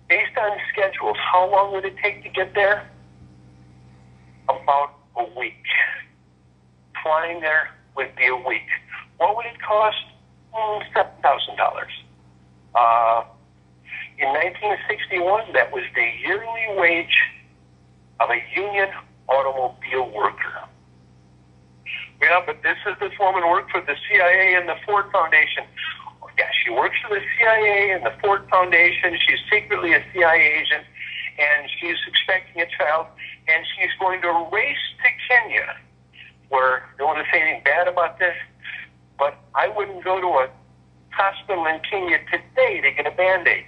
Speaker 3: Based on schedules, how long would it take to get there? About a week. Flying there would be a week. What would it cost? $7,000. In 1961, that was the yearly wage of a union automobile worker. Yeah, but this woman worked for the CIA and the Ford Foundation. Yeah, she works for the CIA and the Ford Foundation. She's secretly a CIA agent, and she's expecting a child, and she's going to race to Kenya, where I don't want to say anything bad about this, but I wouldn't go to a hospital in Kenya today to get a Band-Aid.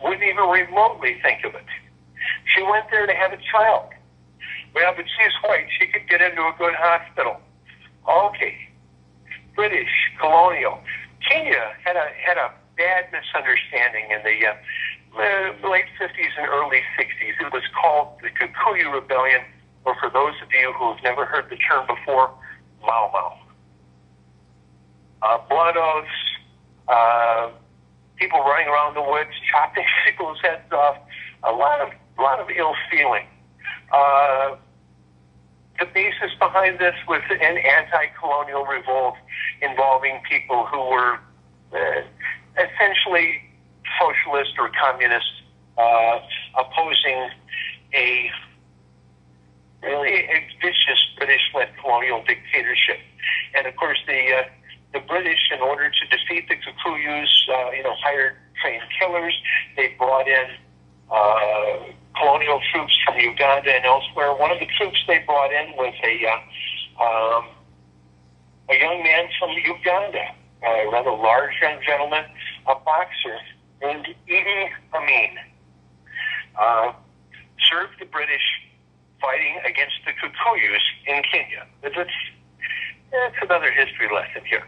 Speaker 3: Wouldn't even remotely think of it. She went there to have a child. Well, but she's white. She could get into a good hospital. Okay. British, colonial. Kenya had a bad misunderstanding in the late 50s and early 60s. It was called the Kikuyu Rebellion, or for those of you who have never heard the term before, Mau Mau. Blood oaths, people running around the woods, chopping people's heads off, a lot of ill feeling. The basis behind this was an anti-colonial revolt involving people who were essentially socialist or communist, opposing a really vicious British-led colonial dictatorship. And of course, the British, in order to defeat the Kikuyus, hired trained killers. They brought in colonial troops from Uganda and elsewhere. One of the troops they brought in was a young man from Uganda, a rather large young gentleman, a boxer named Idi Amin. Served the British fighting against the Kikuyus in Kenya. That's another history lesson here.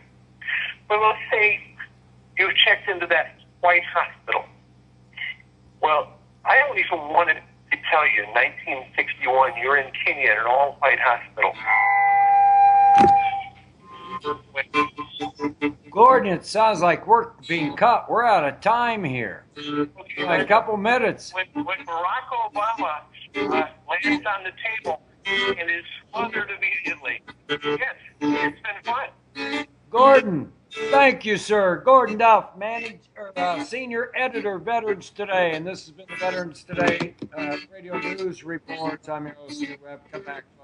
Speaker 3: But let's say you've checked into that white hospital. Well, I don't even want to tell you, in 1961, you're in Kenya at an all-white hospital.
Speaker 1: Gordon, it sounds like we're being cut. We're out of time here. A couple minutes.
Speaker 3: When Barack Obama lands on the table and is smothered immediately. Yes, it's been fun.
Speaker 1: Gordon, thank you, sir. Gordon Duff, senior editor, Veterans Today. And this has been the Veterans Today Radio News Reports. I'm your host, Webb. Come back, folks.